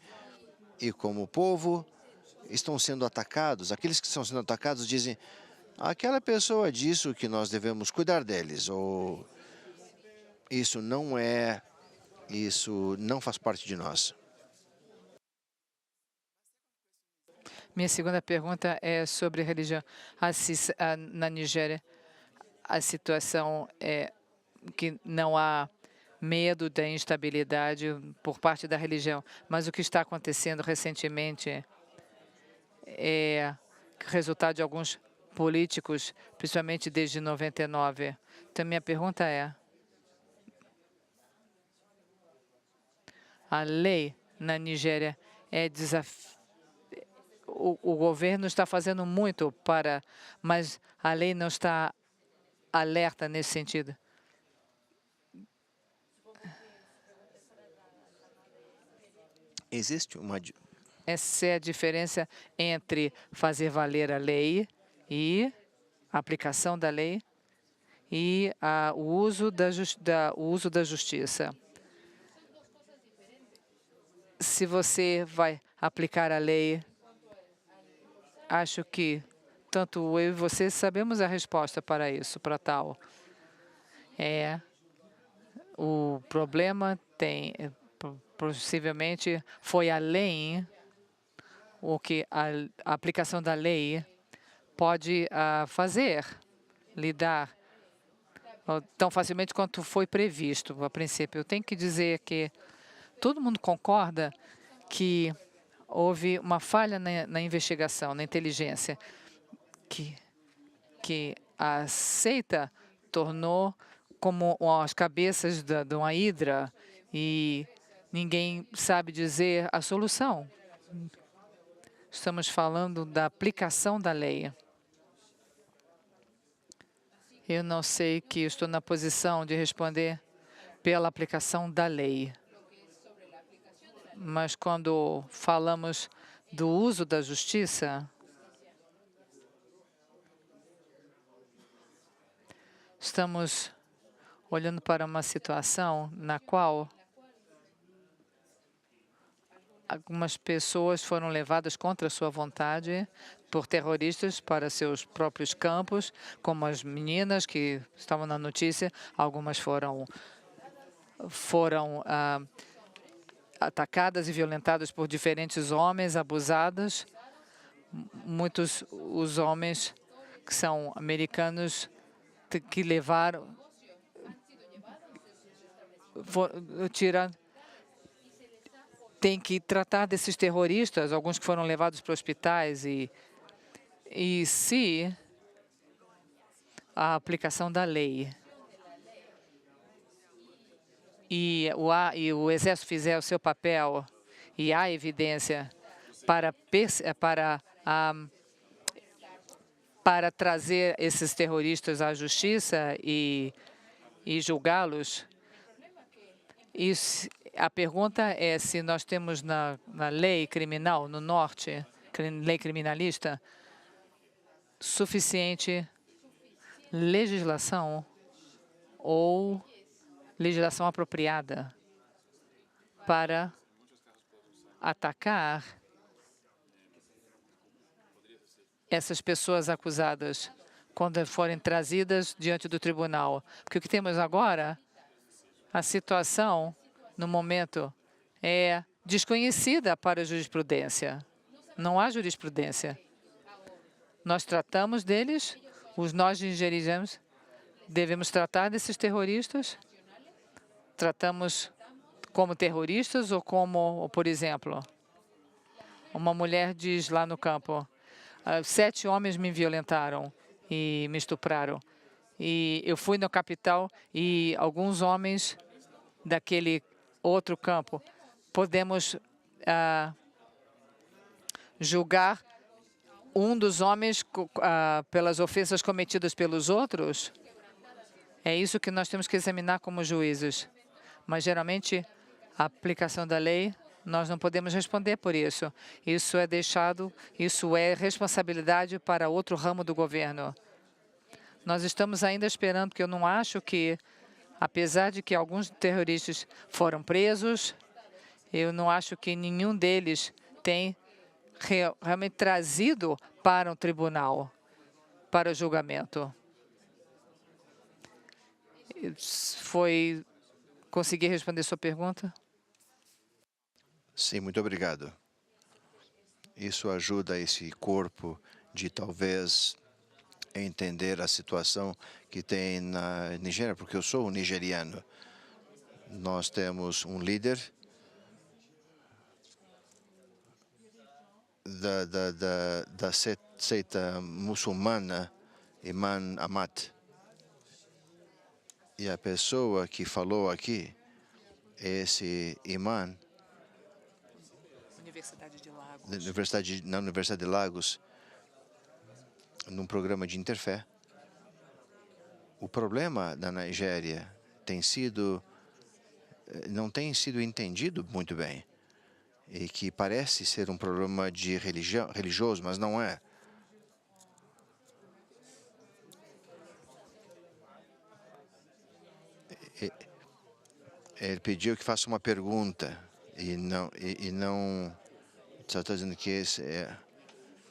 E como o povo estão sendo atacados, aqueles que estão sendo atacados dizem: aquela pessoa disse que nós devemos cuidar deles, ou isso não faz parte de nós. Minha segunda pergunta é sobre religião. Na Nigéria, a situação é que não há medo da instabilidade por parte da religião, mas o que está acontecendo recentemente é resultado de alguns políticos, principalmente desde 99. Então, minha pergunta é, a lei na Nigéria é o governo está fazendo muito mas a lei não está alerta nesse sentido. Existe uma... Essa é a diferença entre fazer valer a lei e a aplicação da lei e o uso da justiça. Se você vai aplicar a lei, acho que tanto eu e você sabemos a resposta para isso, para tal. O problema possivelmente foi além o que a aplicação da lei pode fazer, lidar tão facilmente quanto foi previsto a princípio. Eu tenho que dizer que todo mundo concorda que houve uma falha na investigação, na inteligência, que a seita tornou como as cabeças de uma hidra e ninguém sabe dizer a solução. Estamos falando da aplicação da lei. Eu não sei que estou na posição de responder pela aplicação da lei. Mas quando falamos do uso da justiça, estamos olhando para uma situação na qual algumas pessoas foram levadas contra a sua vontade por terroristas para seus próprios campos, como as meninas que estavam na notícia. Algumas foram atacadas e violentadas por diferentes homens, abusadas. Muitos os homens que são americanos que levaram, tem que tratar desses terroristas, alguns que foram levados para hospitais e se a aplicação da lei e o Exército fizer o seu papel e há evidência para trazer esses terroristas à justiça e julgá-los, a pergunta é se nós temos na lei criminal no norte, lei criminalista, suficiente legislação ou legislação apropriada para atacar essas pessoas acusadas quando forem trazidas diante do tribunal. Porque o que temos agora, a situação, no momento, é desconhecida para a jurisprudência. Não há jurisprudência. Nós tratamos deles, nós nigerianos devemos tratar desses terroristas, tratamos como terroristas ou como, por exemplo, uma mulher diz lá no campo, 7 homens me violentaram e me estupraram. E eu fui na capital e alguns homens daquele outro campo, podemos julgar um dos homens pelas ofensas cometidas pelos outros? É isso que nós temos que examinar como juízes. Mas, geralmente, a aplicação da lei, nós não podemos responder por isso. Isso é responsabilidade para outro ramo do governo. Nós estamos ainda esperando, porque eu não acho que, apesar de que alguns terroristas foram presos, eu não acho que nenhum deles tem realmente trazido para um tribunal, para o julgamento. Consegui responder sua pergunta? Sim, muito obrigado. Isso ajuda esse corpo de talvez entender a situação que tem na Nigéria, porque eu sou um nigeriano. Nós temos um líder da seita muçulmana, Imam Ahmad. E a pessoa que falou aqui, esse imã, na Universidade de Lagos, num programa de interfé. O problema da Nigéria não tem sido entendido muito bem, e que parece ser um problema de religioso, mas não é. Ele pediu que faça uma pergunta e não só está dizendo que esse é.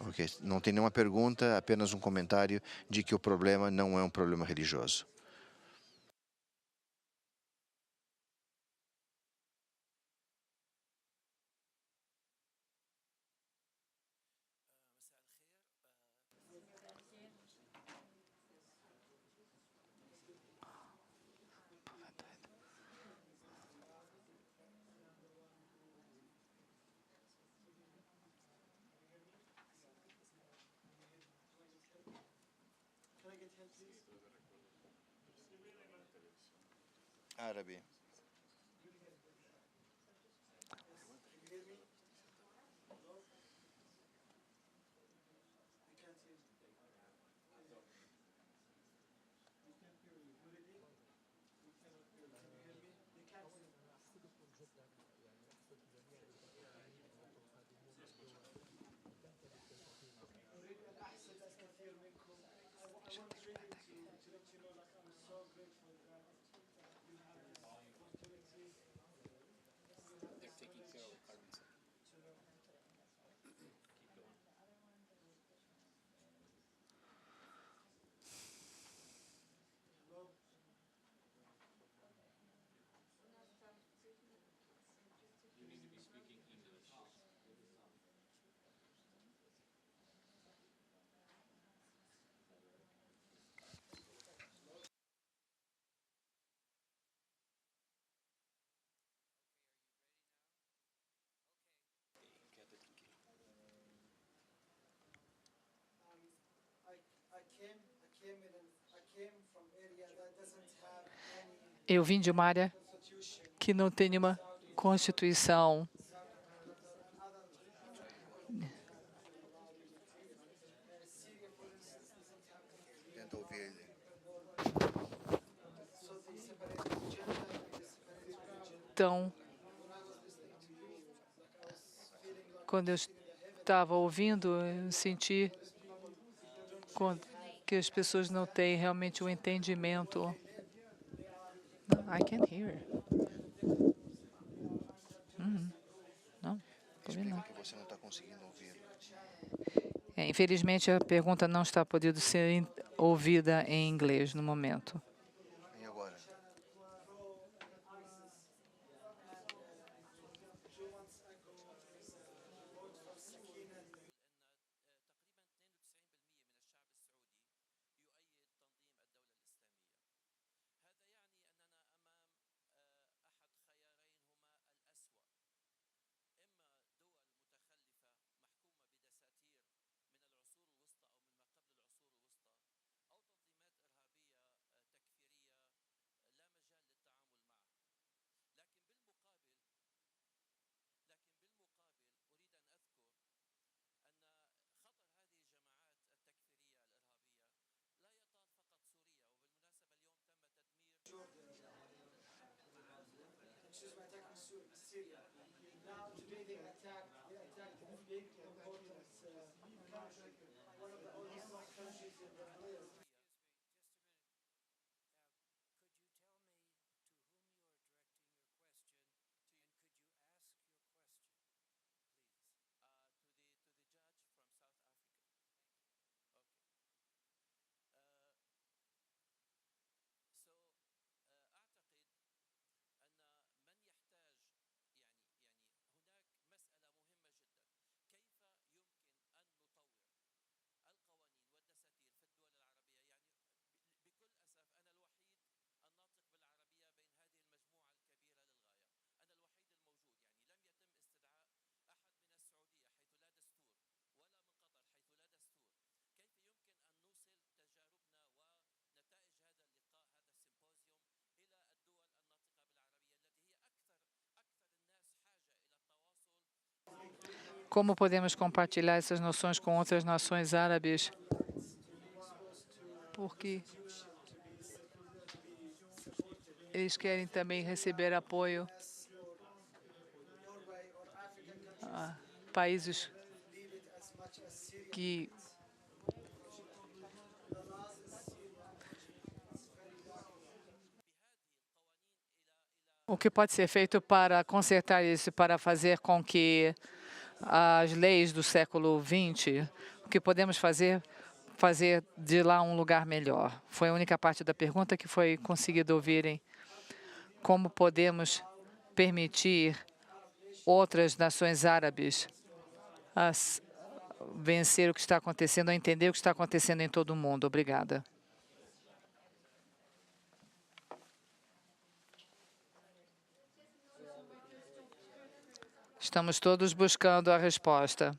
Okay. Não tem nenhuma pergunta, apenas um comentário de que o problema não é um problema religioso. Árabe. Eu vim de uma área que não tem nenhuma constituição. Tenta ouvir ele. Então, quando eu estava ouvindo, eu senti que as pessoas não têm realmente o entendimento. I can't hear. Não, também não. Que você não está conseguindo ouvir. Infelizmente, a pergunta não está podendo ser ouvida em inglês no momento. E agora? Como podemos compartilhar essas noções com outras nações árabes? Porque eles querem também receber apoio a países que o que pode ser feito para consertar isso, para fazer com que as leis do século XX, o que podemos fazer de lá um lugar melhor? Foi a única parte da pergunta que foi conseguido ouvirem. Como podemos permitir outras nações árabes a vencer o que está acontecendo, a entender o que está acontecendo em todo o mundo? Obrigada. Estamos todos buscando a resposta.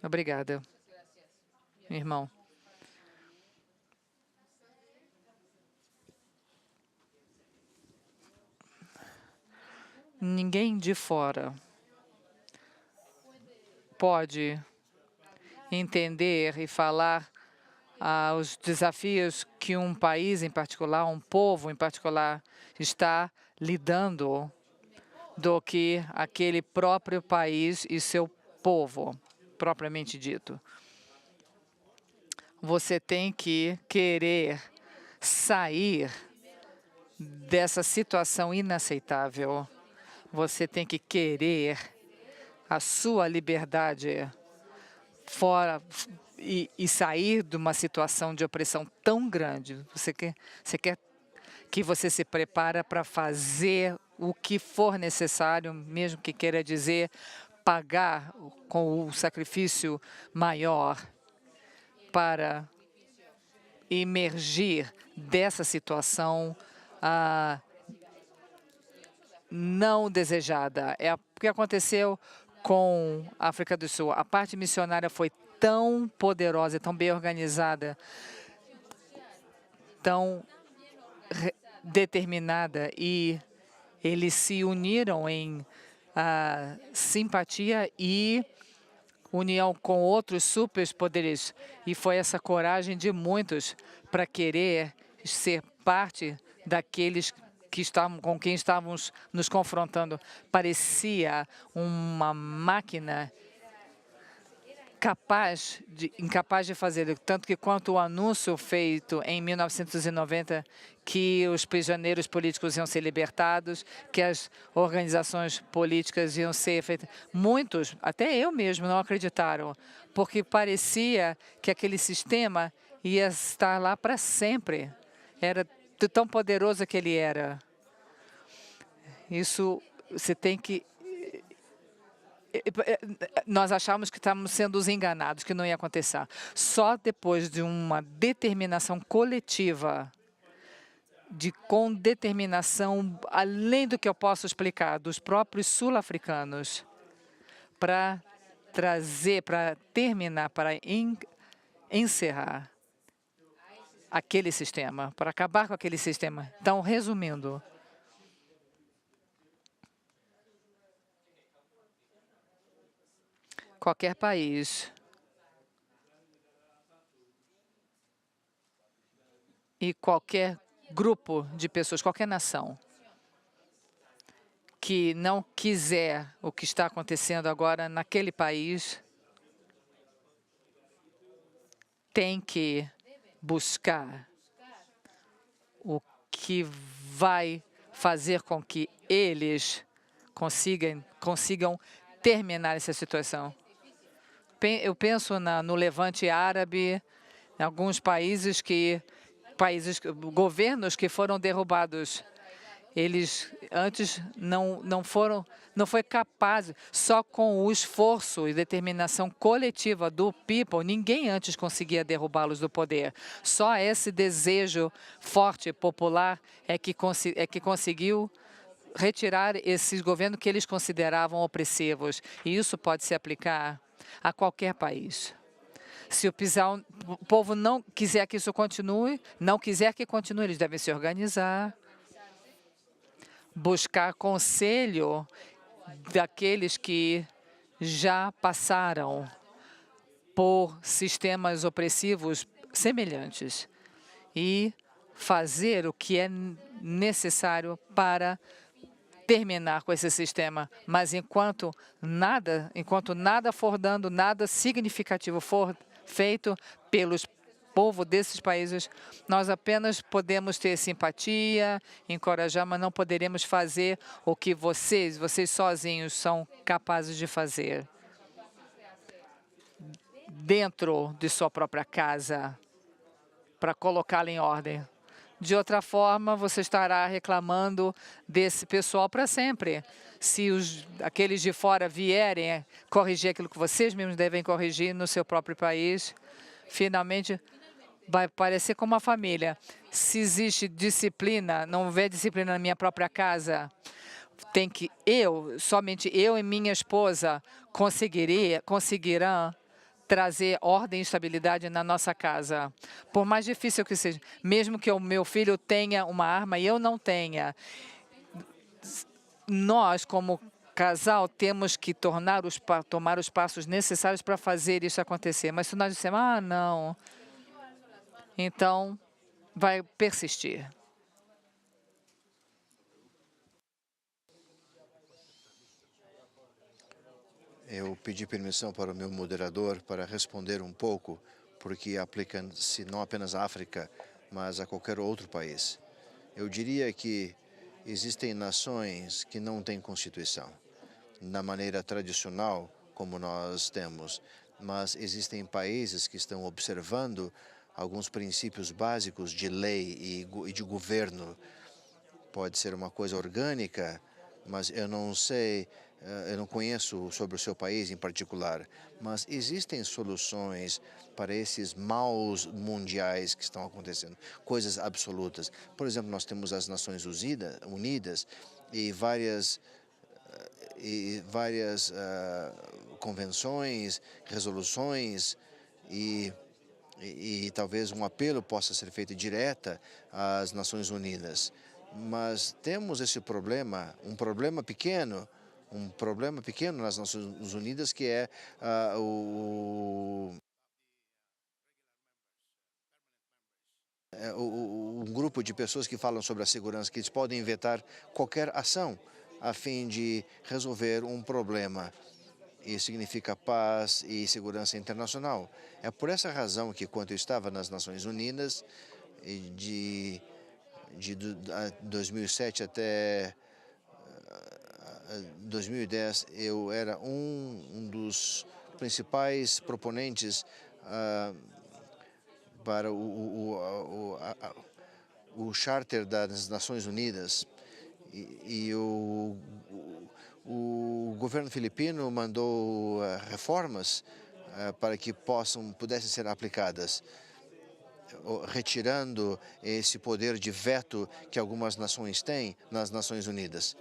Obrigada, irmão. Ninguém de fora pode entender e falar os desafios que um país em particular, um povo em particular, está lidando do que aquele próprio país e seu povo, propriamente dito. Você tem que querer sair dessa situação inaceitável. Você tem que querer a sua liberdade fora e sair de uma situação de opressão tão grande. Você quer que você se prepara para fazer o que for necessário, mesmo que queira dizer pagar com o sacrifício maior para emergir dessa situação não desejada. É o que aconteceu com a África do Sul. A parte missionária foi tão poderosa, tão bem organizada, tão determinada, e eles se uniram em simpatia e união com outros superpoderes. E foi essa coragem de muitos para querer ser parte daqueles com quem estávamos nos confrontando. Parecia uma máquina incapaz de fazer. Tanto que quanto o anúncio feito em 1990 que os prisioneiros políticos iam ser libertados, que as organizações políticas iam ser feitas, muitos, até eu mesmo, não acreditaram, porque parecia que aquele sistema ia estar lá para sempre. Era tão poderoso que ele era. Isso você tem que... Nós achávamos que estávamos sendo enganados, que não ia acontecer. Só depois de uma determinação coletiva, com determinação, além do que eu posso explicar, dos próprios sul-africanos, para trazer, para terminar, para encerrar aquele sistema, para acabar com aquele sistema. Então, resumindo, qualquer país e qualquer grupo de pessoas, qualquer nação que não quiser o que está acontecendo agora naquele país, tem que buscar o que vai fazer com que eles consigam terminar essa situação. Eu penso no Levante Árabe, em alguns governos que foram derrubados. Eles antes não foi capaz, só com o esforço e determinação coletiva do people, ninguém antes conseguia derrubá-los do poder. Só esse desejo forte, popular, é que conseguiu retirar esses governos que eles consideravam opressivos. E isso pode se aplicar a qualquer país. Se o povo não quiser que isso continue, eles devem se organizar, buscar conselho daqueles que já passaram por sistemas opressivos semelhantes e fazer o que é necessário para terminar com esse sistema. Mas enquanto nada for dando, nada significativo for feito pelos povos desses países, nós apenas podemos ter simpatia, encorajar, mas não poderemos fazer o que vocês sozinhos são capazes de fazer dentro de sua própria casa para colocá-la em ordem. De outra forma, você estará reclamando desse pessoal para sempre. Se aqueles de fora vierem corrigir aquilo que vocês mesmos devem corrigir no seu próprio país, finalmente vai parecer como uma família. Se existe disciplina, não houver disciplina na minha própria casa, somente eu e minha esposa conseguirão trazer ordem e estabilidade na nossa casa. Por mais difícil que seja, mesmo que o meu filho tenha uma arma e eu não tenha, nós, como casal, temos que tomar os passos necessários para fazer isso acontecer. Mas se nós dissermos, não, então vai persistir. Eu pedi permissão para o meu moderador para responder um pouco, porque aplica-se não apenas à África, mas a qualquer outro país. Eu diria que existem nações que não têm constituição, na maneira tradicional como nós temos, mas existem países que estão observando alguns princípios básicos de lei e de governo. Pode ser uma coisa orgânica, mas eu não sei, eu não conheço sobre o seu país em particular, mas existem soluções para esses maus mundiais que estão acontecendo, coisas absolutas. Por exemplo, nós temos as Nações Unidas e várias convenções, resoluções e talvez um apelo possa ser feito direta às Nações Unidas. Mas temos esse problema, um problema pequeno nas Nações Unidas, que é um grupo de pessoas que falam sobre a segurança, que eles podem vetar qualquer ação a fim de resolver um problema. Isso significa paz e segurança internacional. É por essa razão que, quando eu estava nas Nações Unidas, de 2007 até 2010, eu era um dos principais proponentes para o Charter das Nações Unidas, e o governo filipino mandou reformas para que pudessem ser aplicadas, retirando esse poder de veto que algumas nações têm nas Nações Unidas.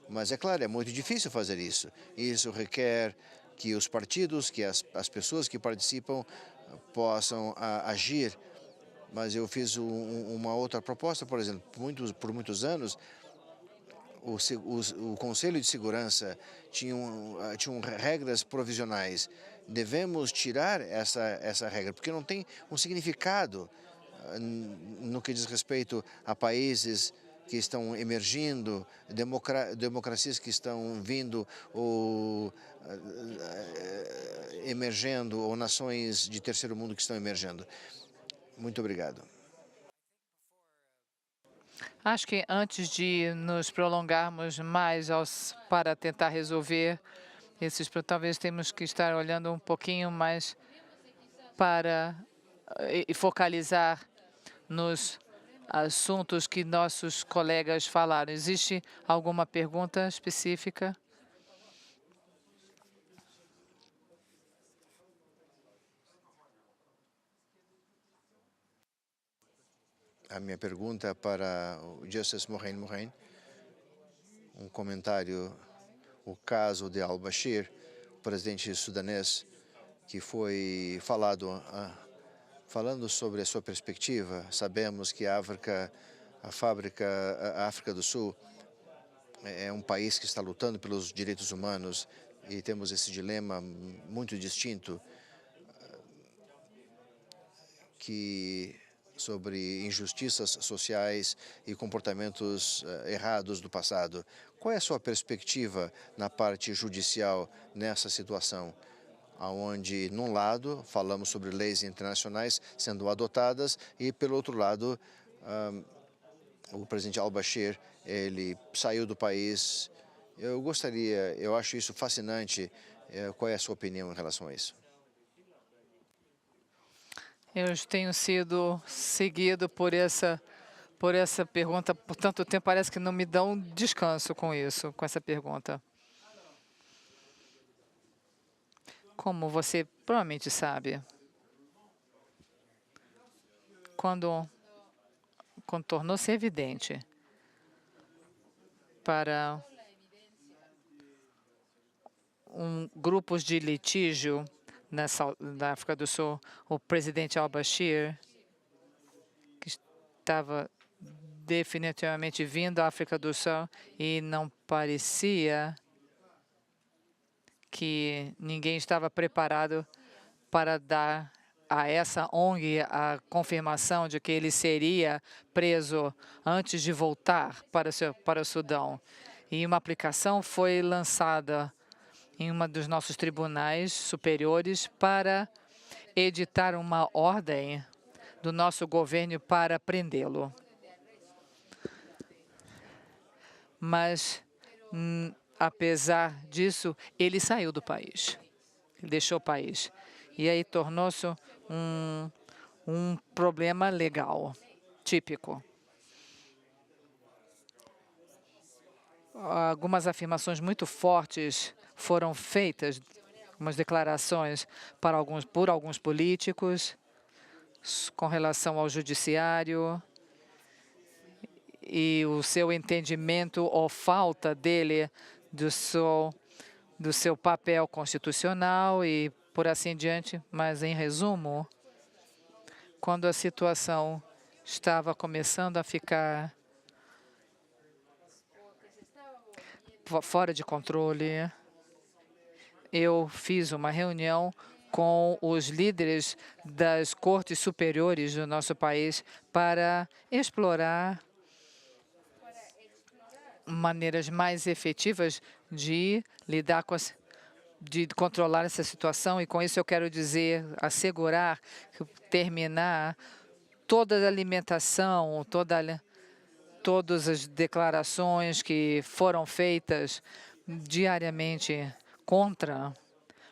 Mas, é claro, é muito difícil fazer isso. Isso requer que os partidos, que as pessoas que participam possam agir. Mas eu fiz uma outra proposta, por exemplo, por muitos anos, o Conselho de Segurança tinham regras provisionais. Devemos tirar essa regra, porque não tem um significado no que diz respeito a países que estão emergindo, democracias que estão vindo ou emergendo, ou nações de terceiro mundo que estão emergendo. Muito obrigado. Acho que antes de nos prolongarmos mais para tentar resolver esses, talvez temos que estar olhando um pouquinho mais para e focalizar nos assuntos que nossos colegas falaram. Existe alguma pergunta específica? A minha pergunta para o Justice Mohamed, um comentário, o caso de al-Bashir, o presidente sudanês, que foi falando sobre a sua perspectiva. Sabemos que a África do Sul é um país que está lutando pelos direitos humanos, e temos esse dilema muito distinto sobre injustiças sociais e comportamentos errados do passado. Qual é a sua perspectiva na parte judicial nessa situação, onde, num lado, falamos sobre leis internacionais sendo adotadas e, pelo outro lado, o presidente al-Bashir, ele saiu do país. Eu acho isso fascinante. Qual é a sua opinião em relação a isso? Eu tenho sido seguido por essa pergunta por tanto tempo, parece que não me dá um descanso com isso, com essa pergunta. Como você provavelmente sabe, quando tornou-se evidente para grupos de litígio na África do Sul, o presidente al-Bashir, que estava definitivamente vindo à África do Sul e não parecia que ninguém estava preparado para dar a essa ONG a confirmação de que ele seria preso antes de voltar para o Sudão. E uma aplicação foi lançada em um dos nossos tribunais superiores para editar uma ordem do nosso governo para prendê-lo. Mas, apesar disso, ele saiu do país, ele deixou o país. E aí tornou-se um problema legal, típico. Algumas afirmações muito fortes foram feitas, algumas declarações por alguns políticos com relação ao judiciário e o seu entendimento ou falta dele do seu papel constitucional e por assim diante. Mas, em resumo, quando a situação estava começando a ficar fora de controle, eu fiz uma reunião com os líderes das cortes superiores do nosso país para explorar maneiras mais efetivas de lidar de controlar essa situação. E com isso eu quero dizer, assegurar, terminar toda a alimentação, todas as declarações que foram feitas diariamente contra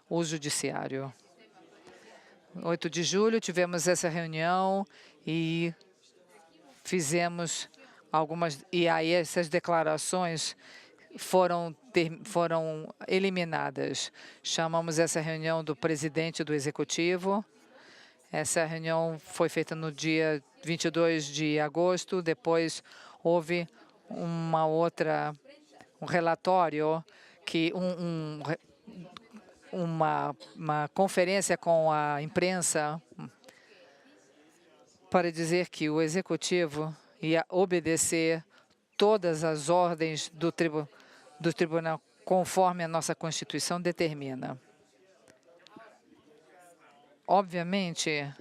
o judiciário. 8 de julho tivemos essa reunião e fizemos e aí essas declarações foram eliminadas. Chamamos essa reunião do presidente do executivo. Essa reunião foi feita no dia 22 de agosto. Depois houve um relatório que uma conferência com a imprensa para dizer que o executivo ia obedecer todas as ordens do tribunal conforme a nossa Constituição determina. Obviamente,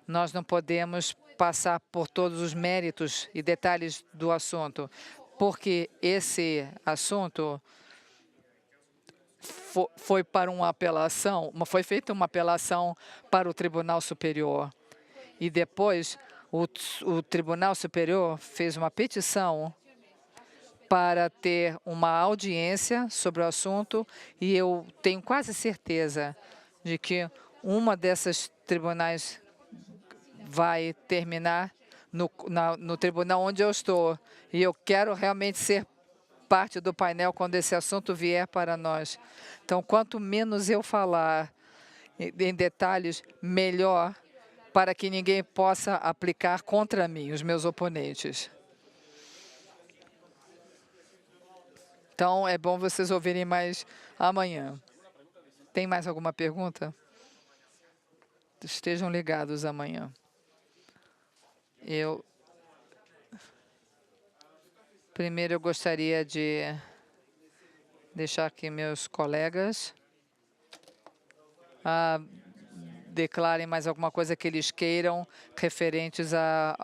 nós não podemos passar por todos os méritos e detalhes do assunto, porque esse assunto foi para foi feita uma apelação para o Tribunal Superior. E depois o Tribunal Superior fez uma petição para ter uma audiência sobre o assunto, e eu tenho quase certeza de que uma dessas tribunais vai terminar no tribunal onde eu estou. E eu quero realmente ser parte do painel quando esse assunto vier para nós. Então, quanto menos eu falar em detalhes, melhor, para que ninguém possa aplicar contra mim, os meus oponentes. Então, é bom vocês ouvirem mais amanhã. Tem mais alguma pergunta? Estejam ligados amanhã. Primeiro, eu gostaria de deixar que meus colegas declarem mais alguma coisa que eles queiram referentes a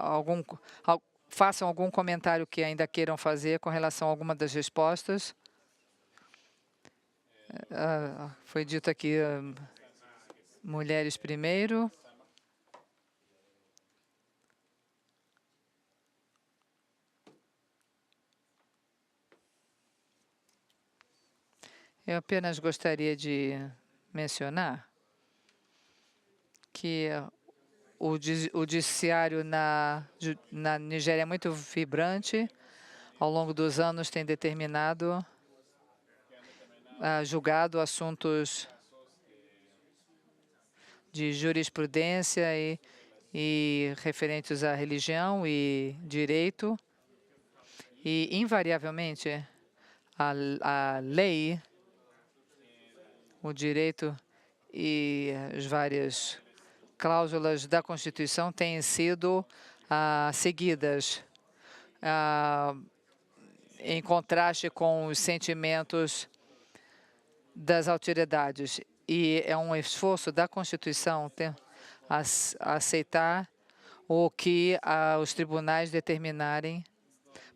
façam algum comentário que ainda queiram fazer com relação a alguma das respostas. Foi dito aqui, mulheres primeiro. Eu apenas gostaria de mencionar que o judiciário na Nigéria é muito vibrante. Ao longo dos anos tem determinado, julgado assuntos de jurisprudência e referentes à religião e direito. E, invariavelmente, a lei, o direito e as várias cláusulas da Constituição têm sido seguidas em contraste com os sentimentos das autoridades. E é um esforço da Constituição aceitar o que os tribunais determinarem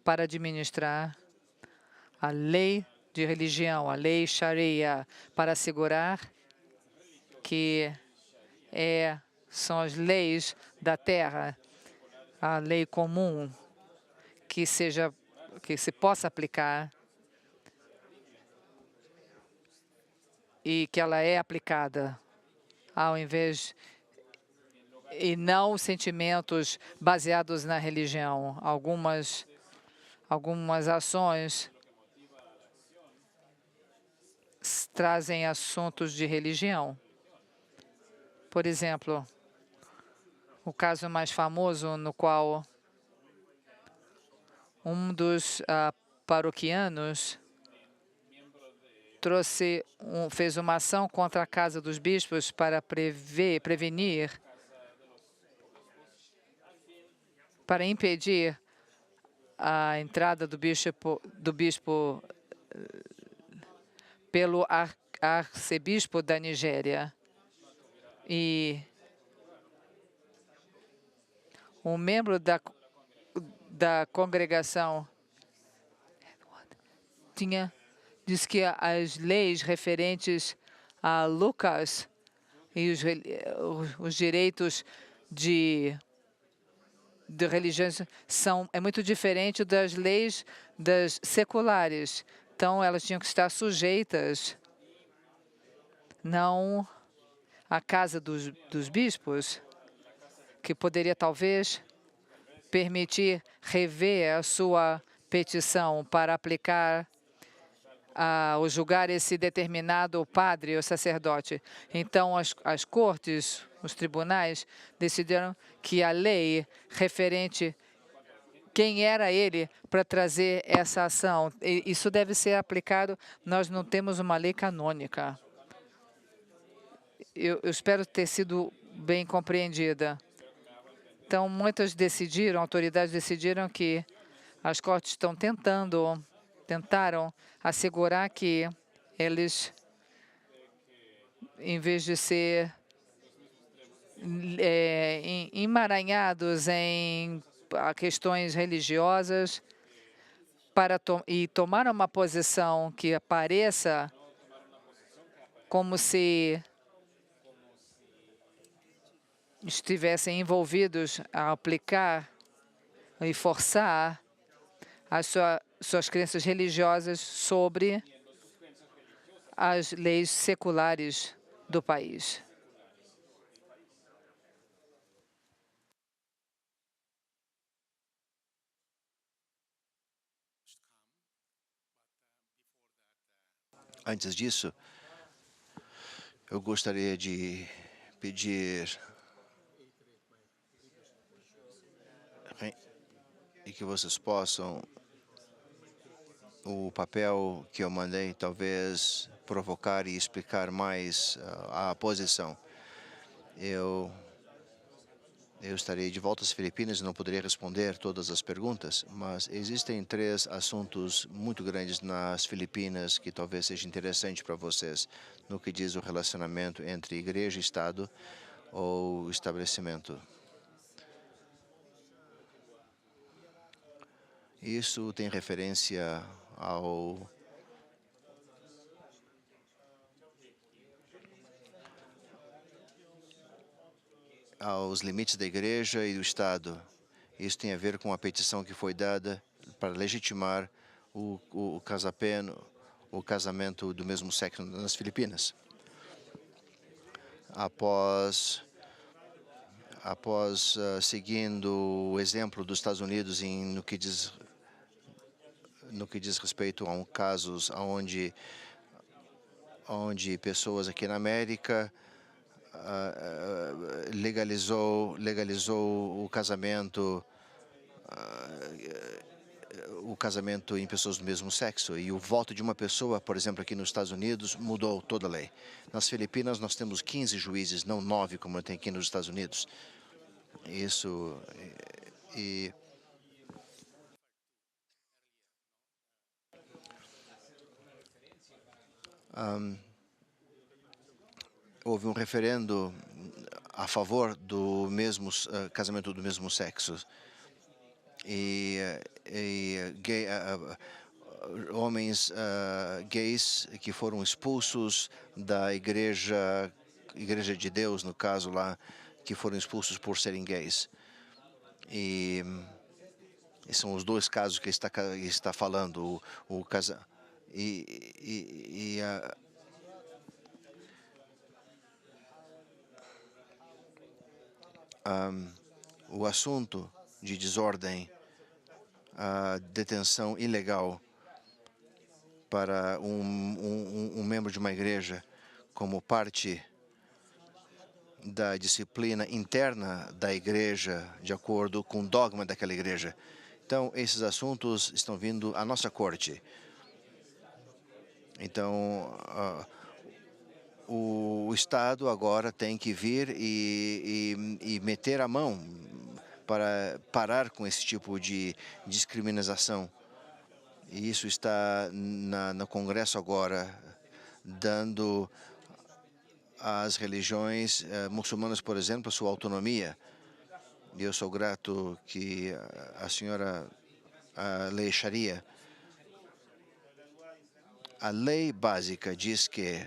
para administrar a lei de religião, a lei Sharia, para assegurar que são as leis da terra, a lei comum, que se possa aplicar e que ela é aplicada, ao invés e não sentimentos baseados na religião. Algumas ações trazem assuntos de religião. Por exemplo, o caso mais famoso no qual um dos paroquianos fez uma ação contra a Casa dos Bispos para prevenir, para impedir a entrada do bispo pelo arcebispo da Nigéria. E um membro da congregação disse que as leis referentes a Lucas e os direitos de religiões é muito diferente das leis das seculares. Então, elas tinham que estar sujeitas, não à Casa dos Bispos, que poderia talvez permitir rever a sua petição para aplicar ou julgar esse determinado padre ou sacerdote. Então, as cortes, os tribunais, decidiram que a lei referente quem era ele para trazer essa ação, isso deve ser aplicado. Nós não temos uma lei canônica. Eu espero ter sido bem compreendida. Então, autoridades decidiram que as cortes tentaram assegurar que eles, em vez de ser emaranhados em questões religiosas, e tomar uma posição que pareça como se estivessem envolvidos a aplicar e forçar suas crenças religiosas sobre as leis seculares do país. Antes disso, eu gostaria de pedir e que vocês possam, o papel que eu mandei, talvez provocar e explicar mais a posição. Eu Eu estarei de volta às Filipinas e não poderia responder todas as perguntas, mas existem 3 assuntos muito grandes nas Filipinas que talvez seja interessante para vocês no que diz o relacionamento entre igreja e Estado ou estabelecimento. Isso tem referência aos limites da igreja e do Estado. Isso tem a ver com a petição que foi dada para legitimar o casamento do mesmo sexo nas Filipinas. Após seguindo o exemplo dos Estados Unidos no que diz respeito a casos onde pessoas aqui na América legalizou o casamento em pessoas do mesmo sexo, e o voto de uma pessoa, por exemplo, aqui nos Estados Unidos, mudou toda a lei. Nas Filipinas nós temos 15 juízes, não 9 como tem aqui nos Estados Unidos. Isso houve um referendo a favor do casamento do mesmo sexo. Homens gays que foram expulsos da igreja de Deus, no caso lá, que foram expulsos por serem gays. E são os 2 casos que ele está falando. O assunto de desordem, a detenção ilegal para um membro de uma igreja como parte da disciplina interna da igreja, de acordo com o dogma daquela igreja. Então, esses assuntos estão vindo à nossa corte. Então, o Estado agora tem que vir e meter a mão para parar com esse tipo de discriminação. E isso está no Congresso agora, dando às religiões muçulmanas, por exemplo, sua autonomia. E eu sou grato que a senhora lei Sharia. A lei básica diz que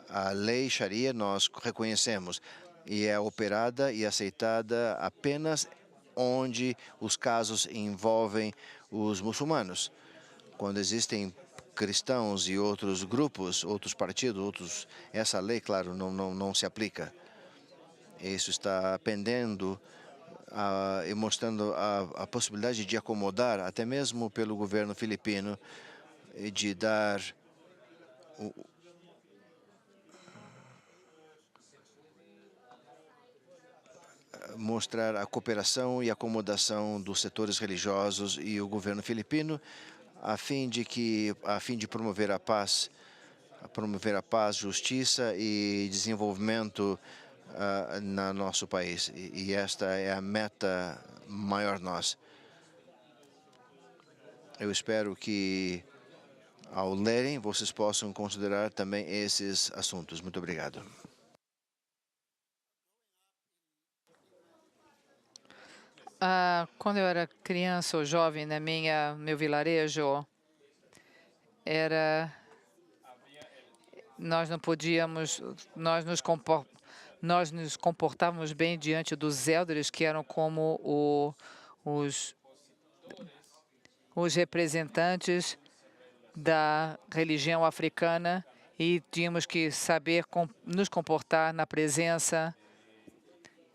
a lei Sharia nós reconhecemos e é operada e aceitada apenas onde os casos envolvem os muçulmanos. Quando existem cristãos e outros grupos, outros partidos, essa lei, claro, não se aplica. Isso está pendendo e mostrando a possibilidade de acomodar, até mesmo pelo governo filipino, de dar mostrar a cooperação e acomodação dos setores religiosos e o governo filipino a fim de promover a paz, justiça e desenvolvimento no nosso país. E esta é a meta maior nossa. Eu espero que, ao lerem, vocês possam considerar também esses assuntos. Muito obrigado. Quando eu era criança ou jovem, meu vilarejo, nós não podíamos, nós nos comportávamos bem diante dos elders, que eram como os representantes da religião africana, e tínhamos que saber nos comportar na presença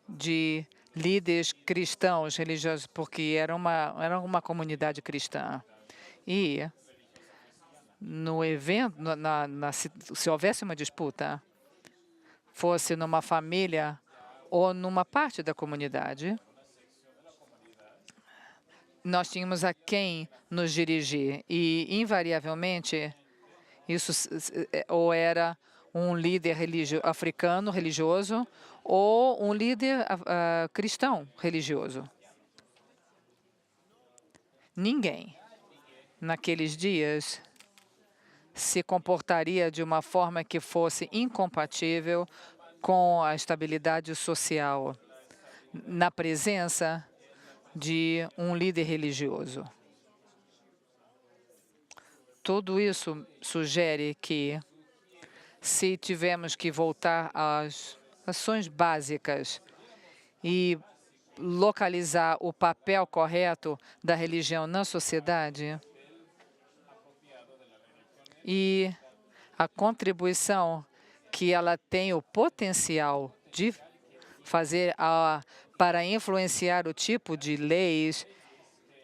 de líderes cristãos religiosos, porque era uma comunidade cristã. E no evento, se houvesse uma disputa, fosse numa família ou numa parte da comunidade, nós tínhamos a quem nos dirigir. E, invariavelmente, isso ou era um líder africano religioso ou um líder cristão religioso. Ninguém, naqueles dias, se comportaria de uma forma que fosse incompatível com a estabilidade social na presença de um líder religioso. Tudo isso sugere que, se tivermos que voltar às ações básicas e localizar o papel correto da religião na sociedade e a contribuição que ela tem o potencial de fazer para influenciar o tipo de leis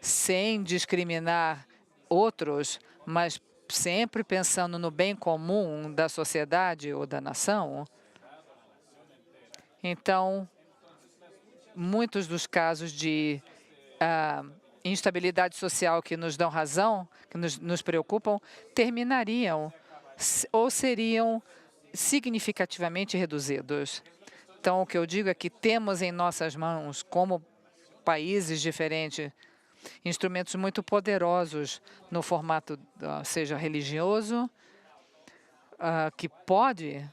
sem discriminar outros, mas sempre pensando no bem comum da sociedade ou da nação. Então, muitos dos casos de instabilidade social que nos dão razão, que nos preocupam, terminariam ou seriam significativamente reduzidos. Então, o que eu digo é que temos em nossas mãos, como países diferentes, instrumentos muito poderosos no formato, seja religioso, que pode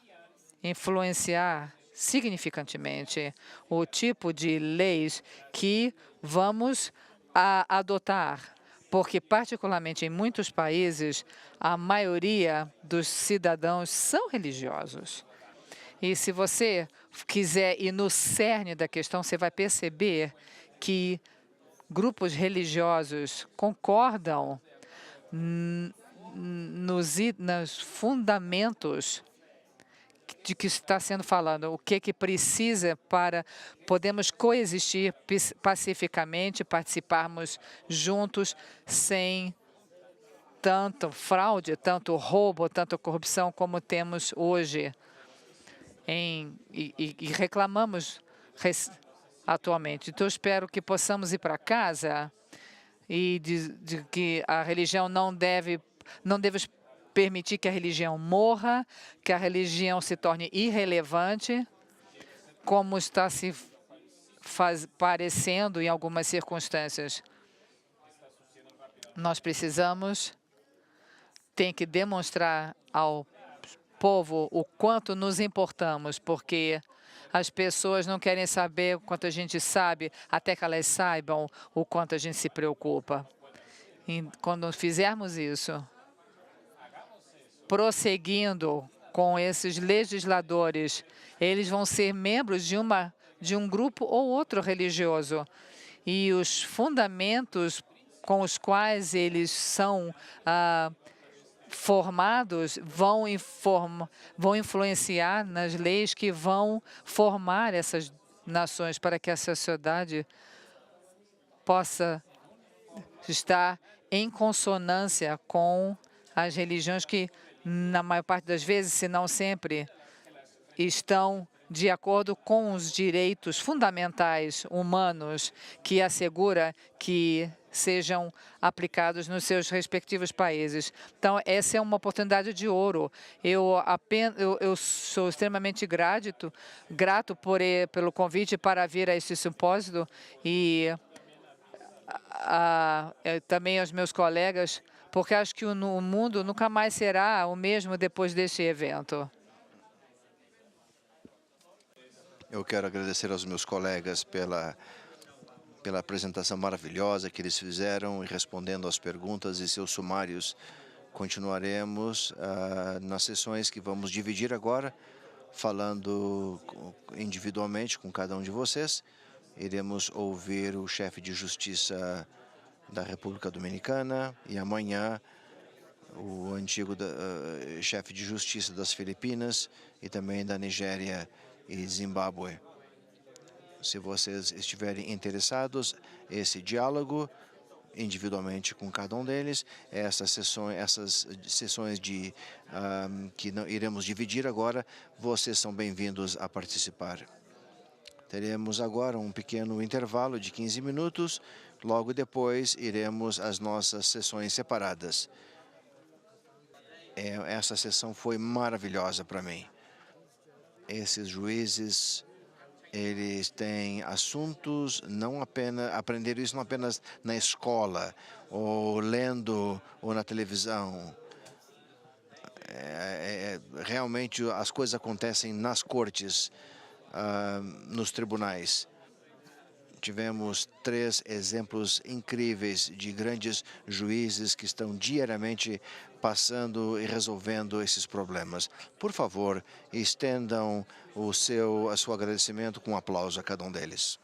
influenciar significativamente o tipo de leis que vamos adotar, porque, particularmente em muitos países, a maioria dos cidadãos são religiosos. E se você quiser ir no cerne da questão, você vai perceber que grupos religiosos concordam nos fundamentos de que está sendo falado, o que precisa para podermos coexistir pacificamente, participarmos juntos, sem tanto fraude, tanto roubo, tanta corrupção como temos hoje. E reclamamos atualmente. Então, eu espero que possamos ir para casa e de que a religião não deve permitir que a religião morra, que a religião se torne irrelevante, como está se parecendo em algumas circunstâncias. Nós tem que demonstrar ao povo o quanto nos importamos, porque as pessoas não querem saber o quanto a gente sabe, até que elas saibam o quanto a gente se preocupa. E quando fizermos isso, prosseguindo com esses legisladores, eles vão ser membros de um grupo ou outro religioso. E os fundamentos com os quais eles são formados vão influenciar nas leis que vão formar essas nações para que a sociedade possa estar em consonância com as religiões que, na maior parte das vezes, se não sempre, estão de acordo com os direitos fundamentais humanos que assegura que sejam aplicados nos seus respectivos países. Então, essa é uma oportunidade de ouro. Eu sou extremamente grato pelo convite para vir a este simpósio e também aos meus colegas, porque acho que o mundo nunca mais será o mesmo depois deste evento. Eu quero agradecer aos meus colegas pela apresentação maravilhosa que eles fizeram e respondendo às perguntas e seus sumários. Continuaremos nas sessões que vamos dividir agora, falando individualmente com cada um de vocês. Iremos ouvir o chefe de justiça da República Dominicana e amanhã o antigo chefe de justiça das Filipinas e também da Nigéria e Zimbábue. Se vocês estiverem interessados, esse diálogo individualmente com cada um deles, essas sessões que iremos dividir agora, vocês são bem-vindos a participar. Teremos agora um pequeno intervalo de 15 minutos, logo depois iremos às nossas sessões separadas. Essa sessão foi maravilhosa para mim. Esses juízes, eles têm assuntos, não apenas aprenderam isso não apenas na escola, ou lendo, ou na televisão. Realmente as coisas acontecem nas cortes, nos tribunais. Tivemos 3 exemplos incríveis de grandes juízes que estão diariamente passando e resolvendo esses problemas. Por favor, estendam o seu agradecimento com um aplauso a cada um deles.